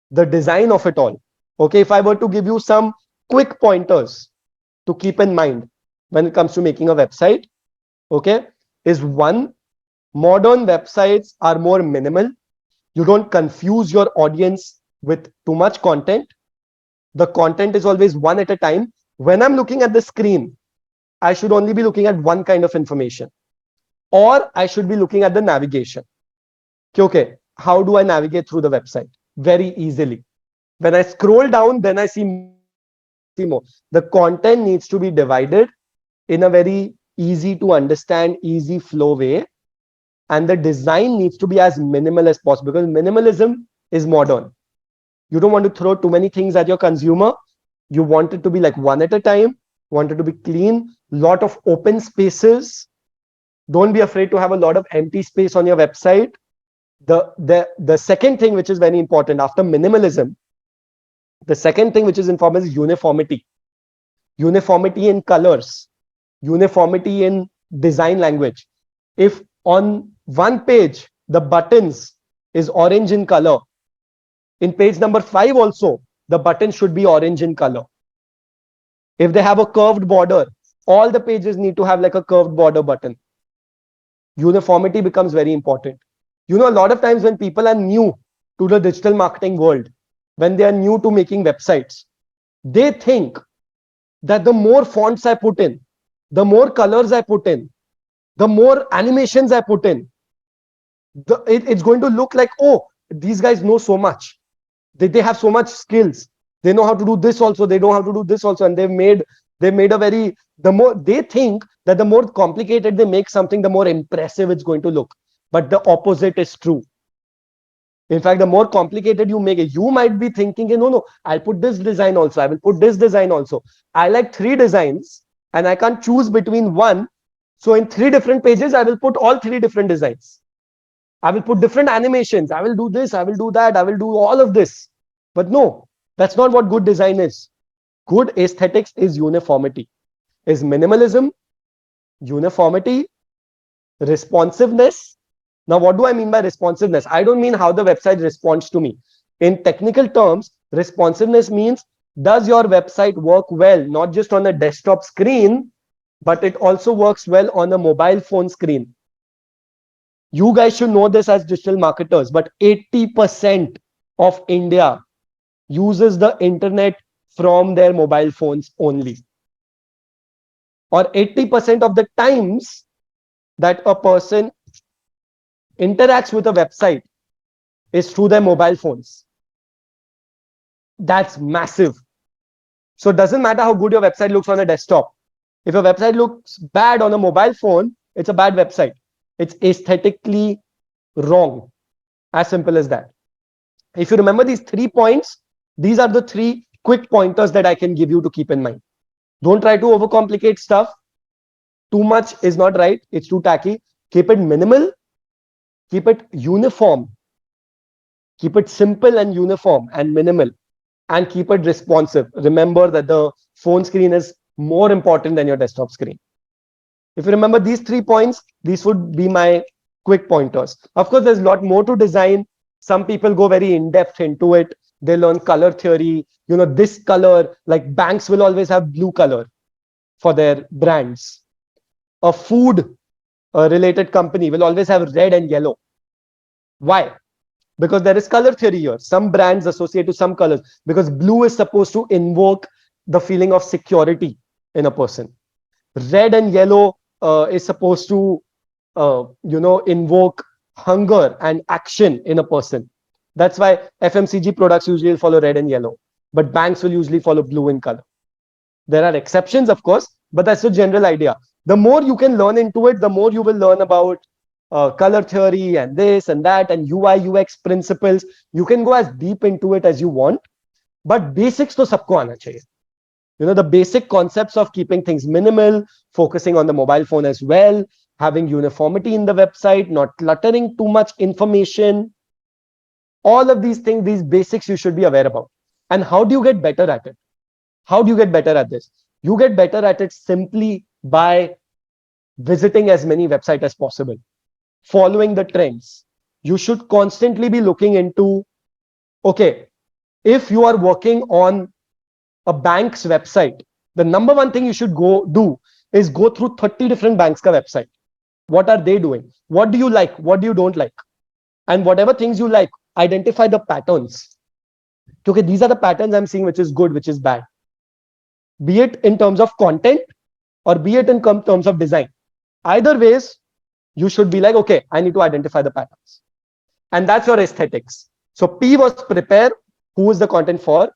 [SPEAKER 2] the design of it all, okay, if I were to give you some quick pointers to keep in mind when it comes to making a website, okay, is one, modern websites are more minimal. You don't confuse your audience with too much content. The content is always one at a time. When I'm looking at the screen, I should only be looking at one kind of information, or I should be looking at the navigation. Okay, how do I navigate through the website? Very easily. When I scroll down, then I see more. The content needs to be divided in a very easy to understand, easy flow way. And the design needs to be as minimal as possible, because minimalism is modern. You don't want to throw too many things at your consumer. You want it to be like one at a time, want it to be clean, lot of open spaces. Don't be afraid to have a lot of empty space on your website. The second thing which is very important after minimalism, the second thing which is important is uniformity. Uniformity in colors, uniformity in design language. If on one page the buttons is orange in color, in page number 5 also the button should be orange in color. If they have a curved border, all the pages need to have like a curved border button. Uniformity becomes very important. You know, a lot of times when people are new to the digital marketing world, when they are new to making websites, they think that the more fonts I put in, the more colors I put in, the more animations I put in, it's going to look like, oh, these guys know so much. They have so much skills. They know how to do this also. They know how to do this also. And they made a very, the more they think that the more complicated they make something, the more impressive it's going to look. But the opposite is true. In fact, the more complicated you make it, you might be thinking, no, I'll put this design also. I will put this design also. I like 3 designs and I can't choose between one. So in 3 different pages, I will put all 3 different designs. I will put different animations. I will do this. I will do that. I will do all of this. But no, that's not what good design is. Good aesthetics is uniformity, is minimalism, uniformity, responsiveness. Now, what do I mean by responsiveness? I don't mean how the website responds to me. In technical terms, responsiveness means, does your website work well, not just on a desktop screen, but it also works well on a mobile phone screen. You guys should know this as digital marketers, but 80% of India uses the internet from their mobile phones only. Or 80% of the times that a person interacts with a website is through their mobile phones. That's massive. So it doesn't matter how good your website looks on a desktop. If your website looks bad on a mobile phone, it's a bad website. It's aesthetically wrong. As simple as that. If you remember these 3 points, these are the 3 quick pointers that I can give you to keep in mind. Don't try to overcomplicate stuff. Too much is not right. It's too tacky. Keep it minimal. Keep it uniform. Keep it simple and uniform and minimal. And keep it responsive. Remember that the phone screen is more important than your desktop screen. If you remember these 3 points, these would be my quick pointers. Of course, there's a lot more to design. Some people go very in-depth into it. They learn color theory. You know, this color, like banks will always have blue color for their brands. A food related company will always have red and yellow. Why? Because there is color theory here. Some brands associate to some colors, because blue is supposed to invoke the feeling of security in a person. Red and yellow is supposed to, invoke hunger and action in a person. That's why FMCG products usually follow red and yellow, but banks will usually follow blue in color. There are exceptions, of course, but that's the general idea. The more you can learn into it, the more you will learn about color theory and this and that and UI UX principles. You can go as deep into it as you want, but basics to sabko aana chahiye. You know, the basic concepts of keeping things minimal, focusing on the mobile phone as well, having uniformity in the website, not cluttering too much information. All of these things, these basics you should be aware about. And how do you get better at it? How do you get better at this? You get better at it simply by visiting as many websites as possible, following the trends. You should constantly be looking into, okay, if you are working on a bank's website, the number one thing you should go do is go through 30 different banks' ka website. What are they doing? What do you like? What do you don't like? And whatever things you like, identify the patterns. Okay, these are the patterns I'm seeing, which is good, which is bad. Be it in terms of content or be it in terms of design. Either ways, you should be like, okay, I need to identify the patterns. And that's your aesthetics. So P was prepare. Who is the content for?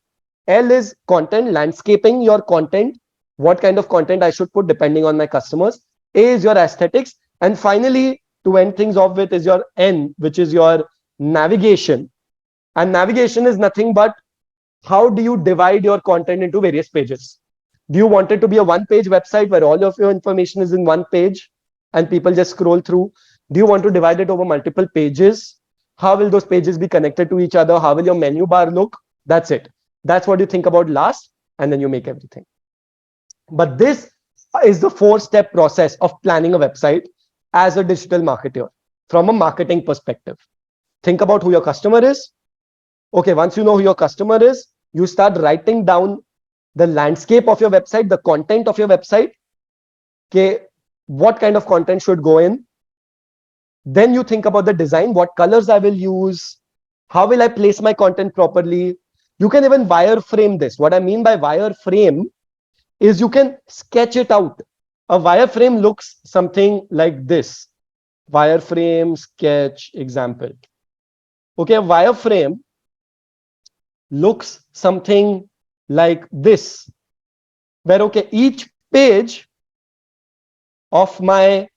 [SPEAKER 2] L is content, landscaping your content. What kind of content I should put depending on my customers. A is your aesthetics. And finally, to end things off with is your N, which is your navigation. And navigation is nothing but how do you divide your content into various pages? Do you want it to be a one-page website where all of your information is in one page and people just scroll through? Do you want to divide it over multiple pages? How will those pages be connected to each other? How will your menu bar look? That's it. That's what you think about last, and then you make everything. But this is the 4-step process of planning a website as a digital marketer from a marketing perspective. Think about who your customer is. Okay, once you know who your customer is, you start writing down the landscape of your website, the content of your website. Okay, what kind of content should go in? Then you think about the design, what colors I will use, how will I place my content properly. You can even wireframe this. What I mean by wireframe is you can sketch it out. A wireframe looks something like this. Wireframe sketch example. Okay, a wireframe looks something like this, where okay, each page of my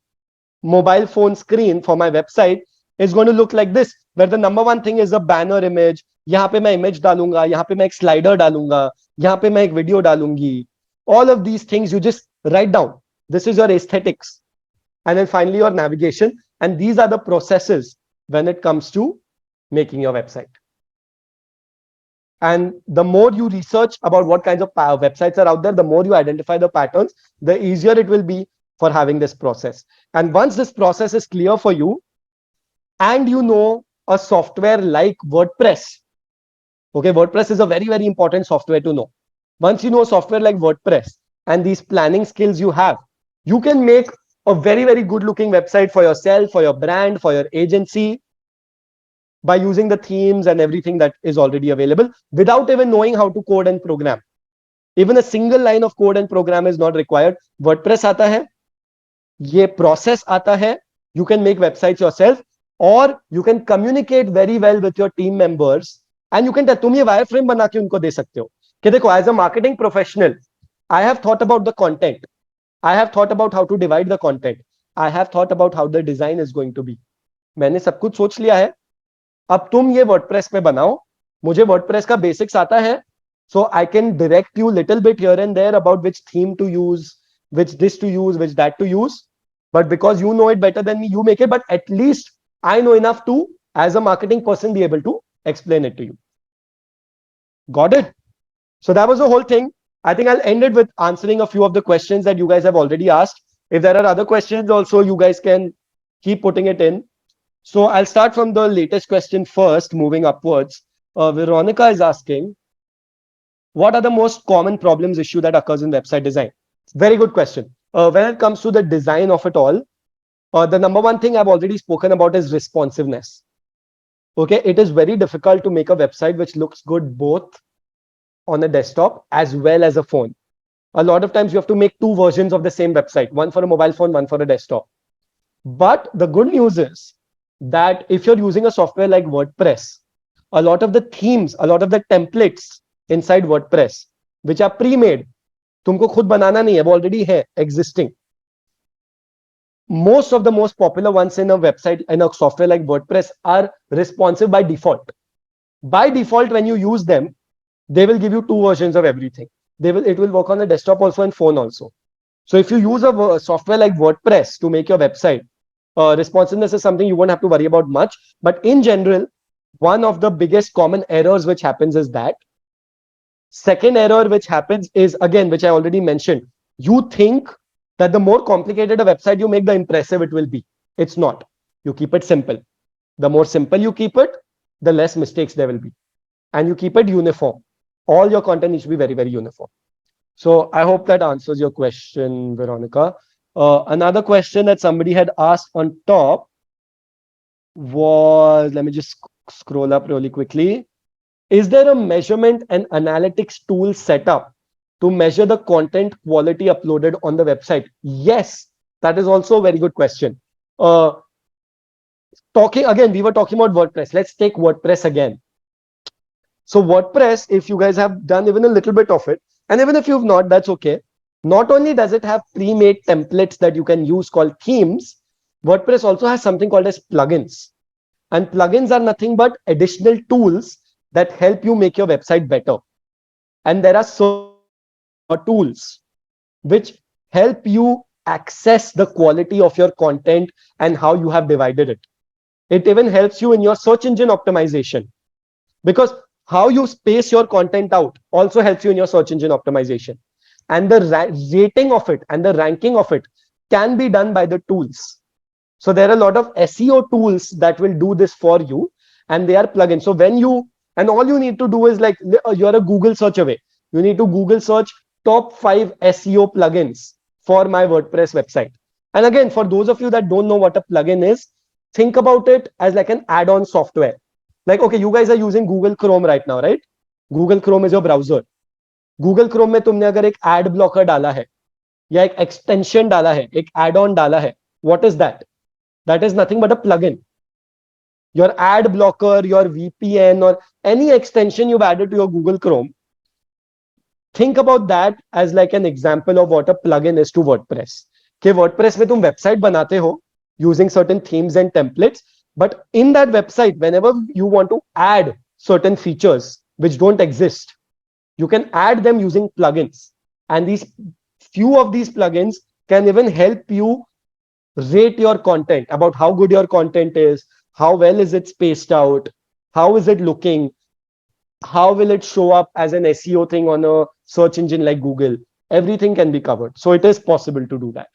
[SPEAKER 2] mobile phone screen for my website is going to look like this, where the number one thing is a banner image. यहाँ पे मैं image डालूंगा, यहाँ पे मैं एक slider डालूंगा, यहाँ पे मैं एक video डालूंगी. All of these things you just write down. This is your aesthetics. And then finally your navigation. And these are the processes when it comes to making your website. And the more you research about what kinds of websites are out there, the more you identify the patterns, the easier it will be for having this process. And once this process is clear for you, and you know a software like WordPress, okay, WordPress is a very, very important software to know. Once you know software like WordPress and these planning skills you have, you can make a very, very good looking website for yourself, for your brand, for your agency, by using the themes and everything that is already available without even knowing how to code and program. Even a single line of code and program is not required. WordPress aata hai, ye process aata hai, you can make websites yourself, or you can communicate very well with your team members, and you can tell, तुम ये wireframe बना के उनको दे सकते हो कि देखो, as a marketing professional, I have thought about the content, I have thought about how to divide the content, I have thought about how the design is going to be. मैंने सब कुछ सोच लिया है, अब तुम ये WordPress पे बनाओ, मुझे WordPress का बेसिक्स आता है, so I can direct you little bit here and there about which theme to use, which this to use, which that to use. But because you know it better than me, you make it. But at least I know enough to, as a marketing person, be able to explain it to you. Got it? So that was the whole thing. I think I'll end it with answering a few of the questions that you guys have already asked. If there are other questions also, you guys can keep putting it in. So I'll start from the latest question first, moving upwards. Veronica is asking, what are the most common problems issue that occurs in website design? Very good question. When it comes to the design of it all, the number one thing I've already spoken about is responsiveness. Okay, it is very difficult to make a website which looks good both on a desktop as well as a phone. A lot of times you have to make two versions of the same website, one for a mobile phone, one for a desktop. But the good news is that if you're using a software like WordPress, a lot of the themes, a lot of the templates inside WordPress, which are pre-made, तुमको खुद बनाना नहीं है, वो already है, existing. Most of the most popular ones in a website, in a software like WordPress, are responsive by default. By default, when you use them, they will give you two versions of everything. It will work on the desktop also and phone also. So if you use a software like WordPress to make your website, responsiveness is something you won't have to worry about much. But in general, one of the biggest common errors which happens is that. Second error which happens is, again, which I already mentioned, you think that the more complicated a website you make, the impressive it will be. It's not. You keep it simple. The more simple you keep it, the less mistakes there will be. And you keep it uniform. All your content needs to be very, very uniform. So I hope that answers your question, Veronica. Another question that somebody had asked on top was, let me just scroll up really quickly. Is there a measurement and analytics tool set up to measure the content quality uploaded on the website? Yes, that is also a very good question. Talking again, we were talking about WordPress. Let's take WordPress again. So WordPress, if you guys have done even a little bit of it, and even if you've not, that's okay. Not only does it have pre-made templates that you can use called themes, WordPress also has something called as plugins. And plugins are nothing but additional tools that help you make your website better. And there are so tools which help you access the quality of your content and how you have divided it. It even helps you in your search engine optimization, because how you space your content out also helps you in your search engine optimization. And the rating of it and the ranking of it can be done by the tools. So there are a lot of SEO tools that will do this for you, and they are plugins. So when you, and all you need to do is, like, you're a Google search away. You need to Google search top 5 SEO plugins for my WordPress website. And again, for those of you that don't know what a plugin is, think about it as like an add-on software. Like, okay, you guys are using Google Chrome right now, right? Google Chrome is your browser. Google Chrome में तुमने अगर एक ad blocker डाला है या एक extension डाला है, एक add-on डाला है, what is that? That is nothing but a plugin. Your ad blocker, your VPN, or any extension you've added to your Google Chrome, think about that as like an example of what a plugin is to WordPress. कि WordPress में तुम website बनाते हो using certain themes and templates, but in that website, whenever you want to add certain features which don't exist, you can add them using plugins. And these few of these plugins can even help you rate your content, about how good your content is, how well is it spaced out, how is it looking, how will it show up as an SEO thing on a search engine like Google. Everything can be covered. So it is possible to do that.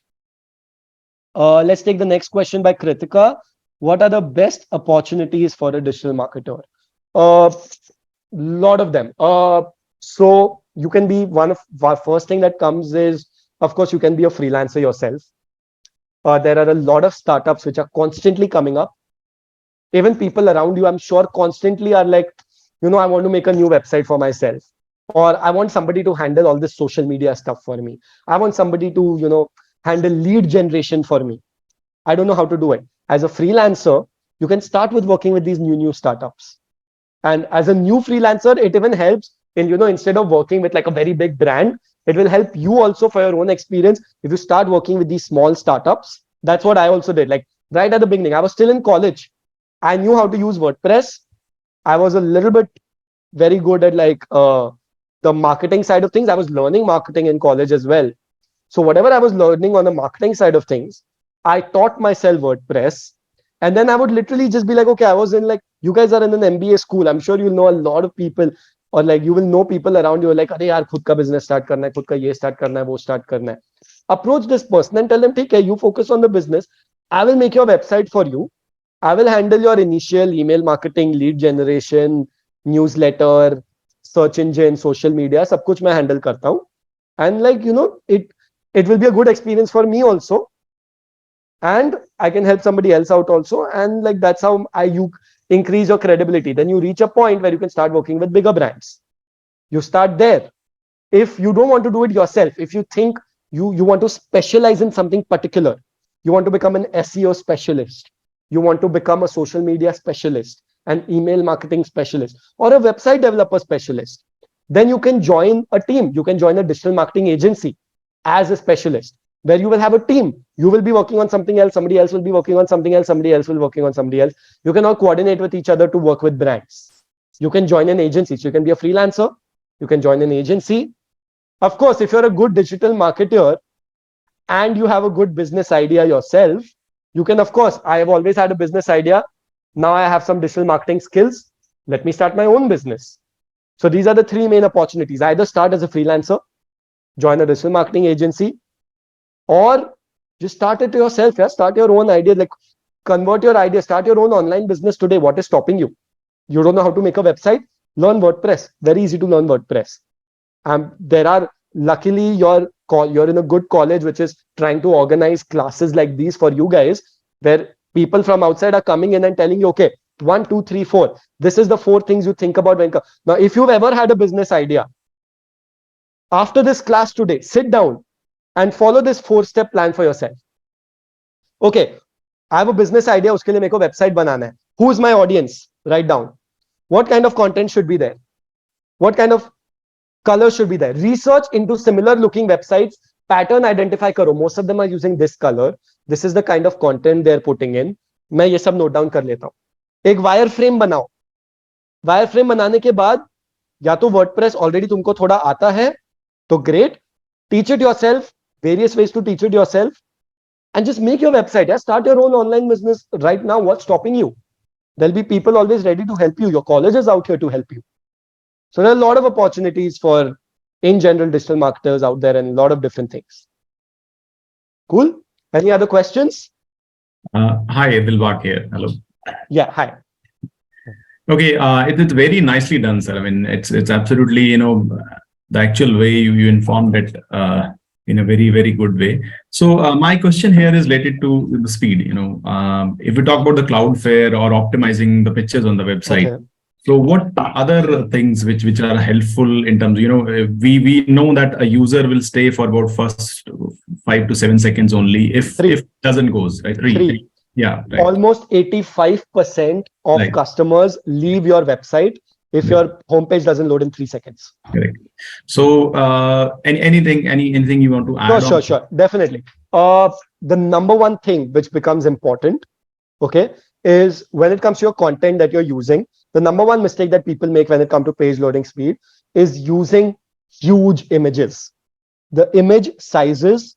[SPEAKER 2] Let's take the next question by Kritika. What are the best opportunities for a digital marketer? Lot of them. So you can be one of first thing that comes is, of course, you can be a freelancer yourself. There are a lot of startups which are constantly coming up. Even people around you, I'm sure, constantly are like, I want to make a new website for myself, or I want somebody to handle all this social media stuff for me. I want somebody to, handle lead generation for me. I don't know how to do it. As a freelancer, you can start with working with these new startups. And as a new freelancer, it even helps in, instead of working with like a very big brand, it will help you also for your own experience. If you start working with these small startups, that's what I also did. Like right at the beginning, I was still in college. I knew how to use WordPress. I was a little bit very good at like the marketing side of things. I was learning marketing in college as well. So whatever I was learning on the marketing side of things, I taught myself WordPress. And then I would literally just be like, okay, I was in like, you guys are in an MBA school. I'm sure you'll know a lot of people, or like you will know people around you like, अरे यार खुद का business start करना है, खुद का ये start करना है, वो start करना है. Approach this person and tell them, ठीक है, you focus on the business. I will make your website for you. I will handle your initial email marketing, lead generation, newsletter, search engine, social media, सब कुछ मैं handle करता हूँ. And like, it will be a good experience for me also. And I can help somebody else out also. And like, that's how you increase your credibility. Then you reach a point where you can start working with bigger brands. You start there. If you don't want to do it yourself, if you think you want to specialize in something particular, you want to become an SEO specialist, you want to become a social media specialist, an email marketing specialist, or a website developer specialist, then you can join a team. You can join a digital marketing agency as a specialist, where you will have a team. You will be working on something else, somebody else will be working on something else, somebody else will be working on somebody else. You can all coordinate with each other to work with brands. You can join an agency. So you can be a freelancer, you can join an agency. Of course, if you're a good digital marketer and you have a good business idea yourself, you can, of course, I have always had a business idea. Now I have some digital marketing skills. Let me start my own business. So these are the three main opportunities. Either start as a freelancer, join a digital marketing agency, or just start it yourself. Yeah? Start your own idea, like convert your idea, start your own online business today. What is stopping you? You don't know how to make a website? Learn WordPress. Very easy to learn WordPress. There are, luckily, you're in a good college which is trying to organize classes like these for you guys, where people from outside are coming in and telling you, okay, 1, 2, 3, 4. This is the 4 things you think about when. Now, if you've ever had a business idea, after this class today, sit down and follow this 4-step plan for yourself. Okay, I have a business idea. उसके लिए मेरे को website बनाना है. Who is my audience? Write down. What kind of content should be there? What kind of color should be there? Research into similar looking websites. Pattern identify करो. Most of them are using this color. This is the kind of content they're putting in. मैं ये सब note down कर लेता हूँ. एक wireframe बनाओ. Wireframe बनाने के बाद या तो WordPress already तुमको थोड़ा आता है तो great. Teach it yourself. Various ways to teach it yourself. And just make your website. Yeah? Start your own online business right now. What's stopping you? There'll be people always ready to help you. Your college is out here to help you. So there are a lot of opportunities for, in general, digital marketers out there and a lot of different things. Cool. Any other questions?
[SPEAKER 3] Hi, Dilbag here. Hello.
[SPEAKER 2] Yeah, hi.
[SPEAKER 3] Okay, it's very nicely done, sir. I mean, it's absolutely, the actual way you informed it, in a very, very good way. So my question here is related to the speed. If we talk about the Cloudflare or optimizing the pictures on the website,
[SPEAKER 2] Okay.
[SPEAKER 3] so what other things which are helpful in terms, we know that a user will stay for about first 5 to 7 seconds only if
[SPEAKER 2] Three.
[SPEAKER 3] if doesn't goes, right? Three.
[SPEAKER 2] Three.
[SPEAKER 3] Yeah, right.
[SPEAKER 2] Almost 85% of
[SPEAKER 3] Right.
[SPEAKER 2] customers leave your website if
[SPEAKER 3] Right.
[SPEAKER 2] your homepage doesn't load in 3 seconds.
[SPEAKER 3] Correct. So anything you want to add on?
[SPEAKER 2] Sure. Definitely. The number one thing which becomes important, okay, is when it comes to your content that you're using, the number one mistake that people make when it comes to page loading speed is using huge images. The image sizes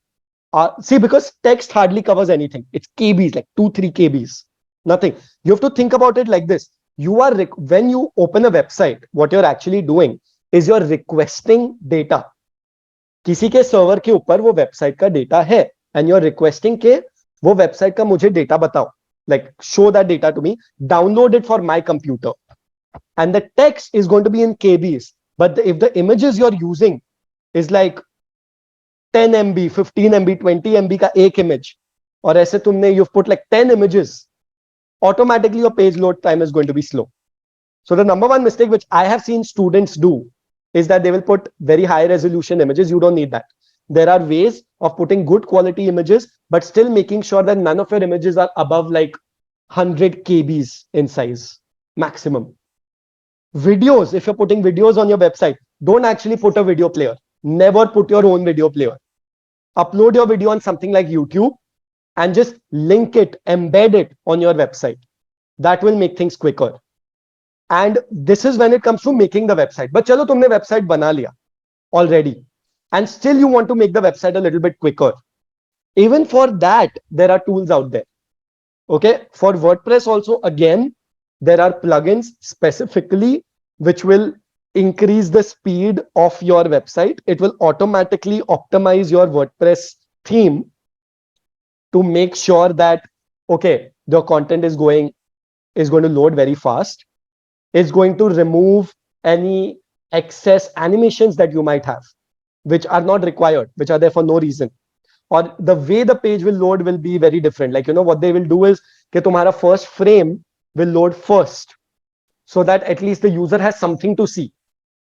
[SPEAKER 2] are, see, because text hardly covers anything. It's KBs, like 2-3 KBs, nothing. You have to think about it like this. When you open a website, what you're actually doing is you're requesting data. किसी के server के ऊपर वो website का data है and you are requesting के वो website का मुझे डेटा बताओ, like show that data to me, download it for my computer, and the text is going to be in KBs, but if the images you're using is like 10 MB 15 MB 20 MB का एक image, और ऐसे तुमने you've put like 10 images, automatically your page load time is going to be slow. So the number one mistake which I have seen students do is that they will put very high resolution images. You don't need that. There are ways of putting good quality images, but still making sure that none of your images are above like 100 KBs in size maximum. Videos, if you're putting videos on your website, don't actually put a video player. Never put your own video player. Upload your video on something like YouTube and just link it, embed it on your website. That will make things quicker. And this is when it comes to making the website. But chalo, tumne website bana liya already, and still you want to make the website a little bit quicker. Even for that, there are tools out there. Okay, for WordPress also, again, there are plugins specifically which will increase the speed of your website. It will automatically optimize your WordPress theme to make sure that, okay, the content is going to load very fast. It's going to remove any excess animations that you might have, which are not required, which are there for no reason. Or the way the page will load will be very different. Like, what they will do is that tumhara first frame will load first, so that at least the user has something to see.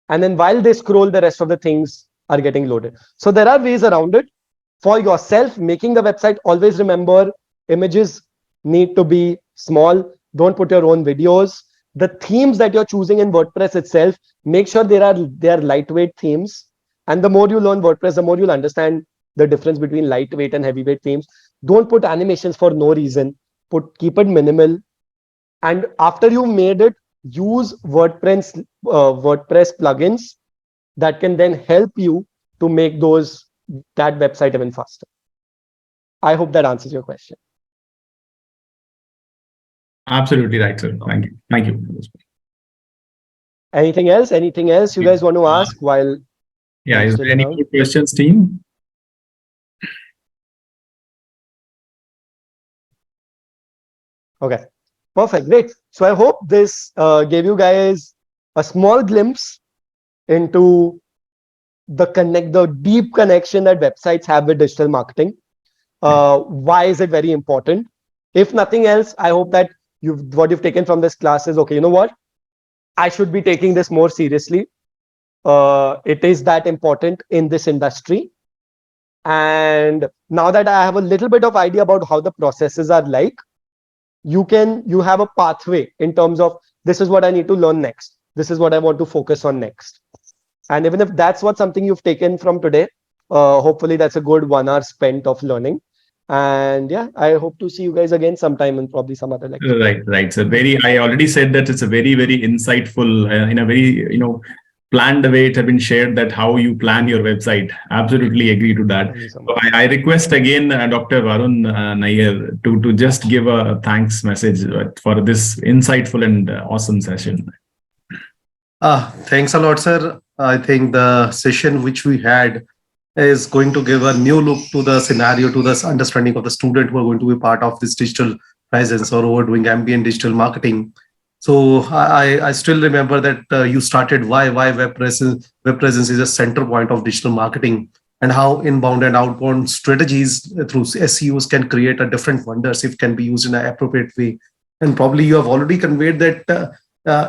[SPEAKER 2] And then while they scroll, the rest of the things are getting loaded. So there are ways around it. For yourself, making the website, always remember images need to be small. Don't put your own videos. The themes that you're choosing in WordPress itself, make sure they are lightweight themes. And the more you learn WordPress, the more you'll understand the difference between lightweight and heavyweight themes. Don't put animations for no reason. Keep it minimal. And after you made it, use WordPress plugins that can then help you to make that website even faster. I hope that answers your question.
[SPEAKER 3] Absolutely right, sir. Thank you.
[SPEAKER 2] Anything else you guys want to ask while?
[SPEAKER 3] Yeah, is there any more questions, team?
[SPEAKER 2] Okay, perfect, great. So I hope this gave you guys a small glimpse into the deep connection that websites have with digital marketing. Why is it very important? If nothing else, I hope that what you've taken from this class is, okay, you know what? I should be taking this more seriously. It is that important in this industry. And now that I have a little bit of idea about how the processes are like, you have a pathway in terms of, this is what I need to learn next. This is what I want to focus on next. And even if that's something you've taken from today, hopefully that's a good 1 hour spent of learning. And yeah, I hope to see you guys again sometime in probably some other lecture.
[SPEAKER 3] Right. So I already said that it's a very, very insightful, in a very, planned way it has been shared, that how you plan your website. Absolutely agree to that. So I request again, Dr. Varun Nair to just give a thanks message for this insightful and awesome session.
[SPEAKER 1] Thanks a lot, sir. I think the session which we had is going to give a new look to the scenario, to the understanding of the student who are going to be part of this digital presence or who are doing ambient digital marketing. So I still remember that you started why web presence is a center point of digital marketing. and how inbound and outbound strategies through SEOs can create a different wonders if can be used in an appropriate way. And probably you have already conveyed that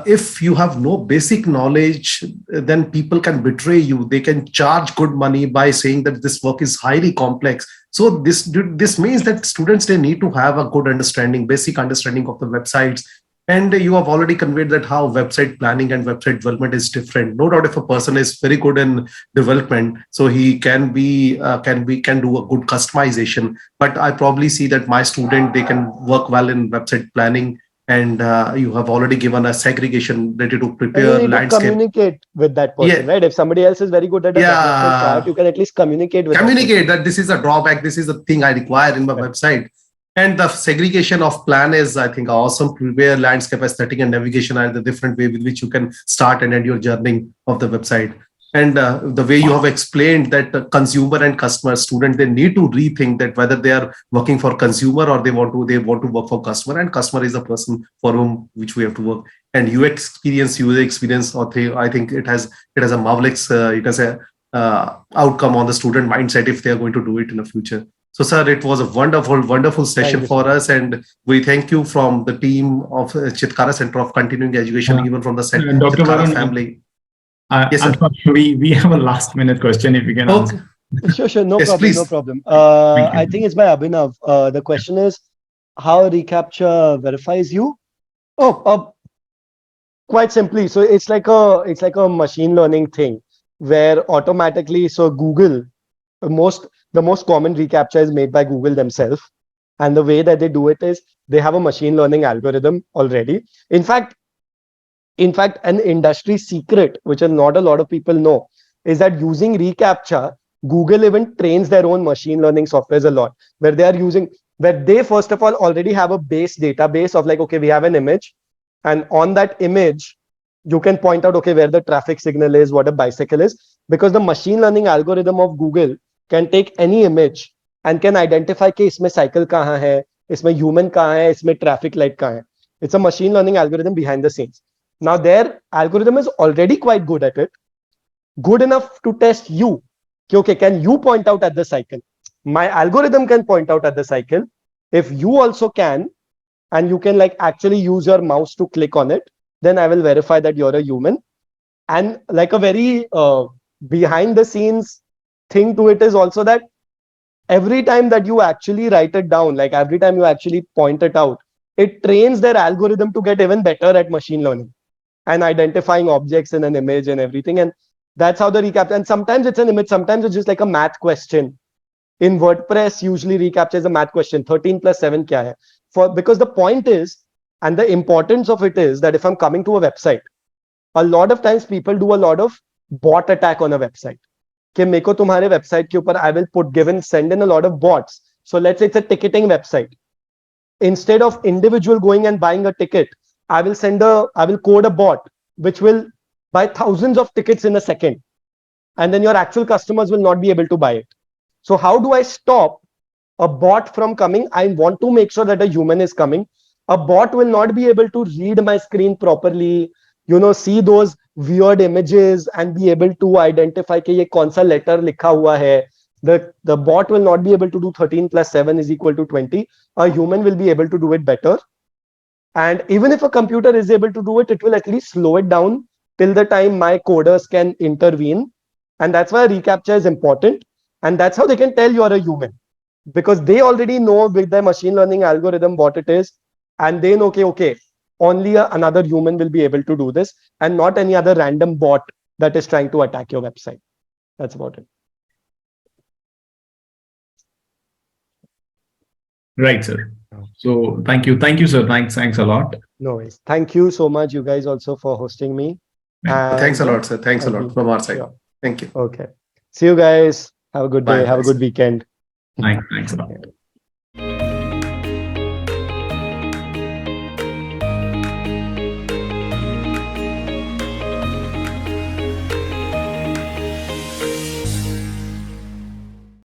[SPEAKER 1] if you have no basic knowledge, then people can betray you. They can charge good money by saying that this work is highly complex. So this means that students, they need to have a good understanding, basic understanding of the websites. And you have already conveyed that how website planning and website development is different. No doubt, if a person is very good in development, so he can do a good customization. But I probably see that my student, they can work well in website planning. And you have already given a segregation ready to prepare
[SPEAKER 2] and you need
[SPEAKER 1] landscape.
[SPEAKER 2] to communicate with that person, right? If somebody else is very good at a development part, you can at least communicate with
[SPEAKER 1] that this is a drawback, this is the thing I require in my website. And the segregation of plan is, I think, awesome. Prepare landscape, aesthetic, and navigation are the different way with which you can start and end your journey of the website. And the way you have explained that consumer and customer, student, they need to rethink that whether they are working for consumer or they want to work for customer, and customer is the person for whom which we have to work. And user experience, or I think it has a marvelous outcome on the student mindset if they are going to do it in the future. So, sir, it was a wonderful session for us, and we thank you from the team of Chitkara Center of Continuing Education, even from the
[SPEAKER 3] Dr.
[SPEAKER 1] Chitkara
[SPEAKER 3] Varun,
[SPEAKER 1] family.
[SPEAKER 3] Yes, we have a last minute question if you can answer.
[SPEAKER 2] Sure, no problem,
[SPEAKER 1] please.
[SPEAKER 2] no problem. I think it's by Abhinav. The question is, how reCAPTCHA verifies you? Quite simply. So it's like a machine learning thing where automatically, so Google, the most common reCAPTCHA is made by Google themselves. And the way that they do it is they have a machine learning algorithm already. In fact, an industry secret, which not a lot of people know, is that using reCAPTCHA, Google even trains their own machine learning softwares a lot, where they first of all already have a base database of like, okay, we have an image, and on that image, you can point out, okay, where the traffic signal is, what a bicycle is, because the machine learning algorithm of Google can take any image and can identify कि इसमें cycle कहाँ है, इसमें human कहाँ है, इसमें traffic light कहाँ है. It's a machine learning algorithm behind the scenes. Now their algorithm is already quite good at it, good enough to test you. Okay, can you point out at the cycle? My algorithm can point out at the cycle. If you also can, and you can like actually use your mouse to click on it, then I will verify that you're a human. And like a very behind the scenes thing to it is also that every time that you actually write it down, like every time you actually point it out, it trains their algorithm to get even better at machine learning and identifying objects in an image and everything. And that's how the reCAPTCHA, and sometimes it's an image, sometimes it's just like a math question. In WordPress, usually reCAPTCHA is a math question. 13 plus 7 kya hai? Because the point is, and the importance of it is that if I'm coming to a website, a lot of times people do a lot of bot attack on a website. कि मेरे को तुम्हारे website के ऊपर I will send in a lot of bots. So let's say it's a ticketing website. Instead of individual going and buying a ticket, I will code a bot which will buy thousands of tickets in a second. And then your actual customers will not be able to buy it. So how do I stop a bot from coming? I want to make sure that a human is coming. A bot will not be able to read my screen properly, see those weird images and be able to identify कि ये कौन सा letter लिखा हुआ है. The bot will not be able to do 13 plus 7 is equal to 20. A human will be able to do it better. And even if a computer is able to do it, it will at least slow it down till the time my coders can intervene. And that's why reCAPTCHA is important. And that's how they can tell you're a human. Because they already know with their machine learning algorithm what it is. And they know, okay, only another human will be able to do this and not any other random bot that is trying to attack your website. That's about it.
[SPEAKER 3] Right, sir. So thank you, sir. Thanks a lot.
[SPEAKER 2] No worries. Thank you so much, you guys, also for hosting me.
[SPEAKER 1] Thanks a lot, sir. Thanks a lot from our side. Sure. Thank you.
[SPEAKER 2] Okay. See you guys. Have a good day. Have a good weekend.
[SPEAKER 3] Thanks a lot.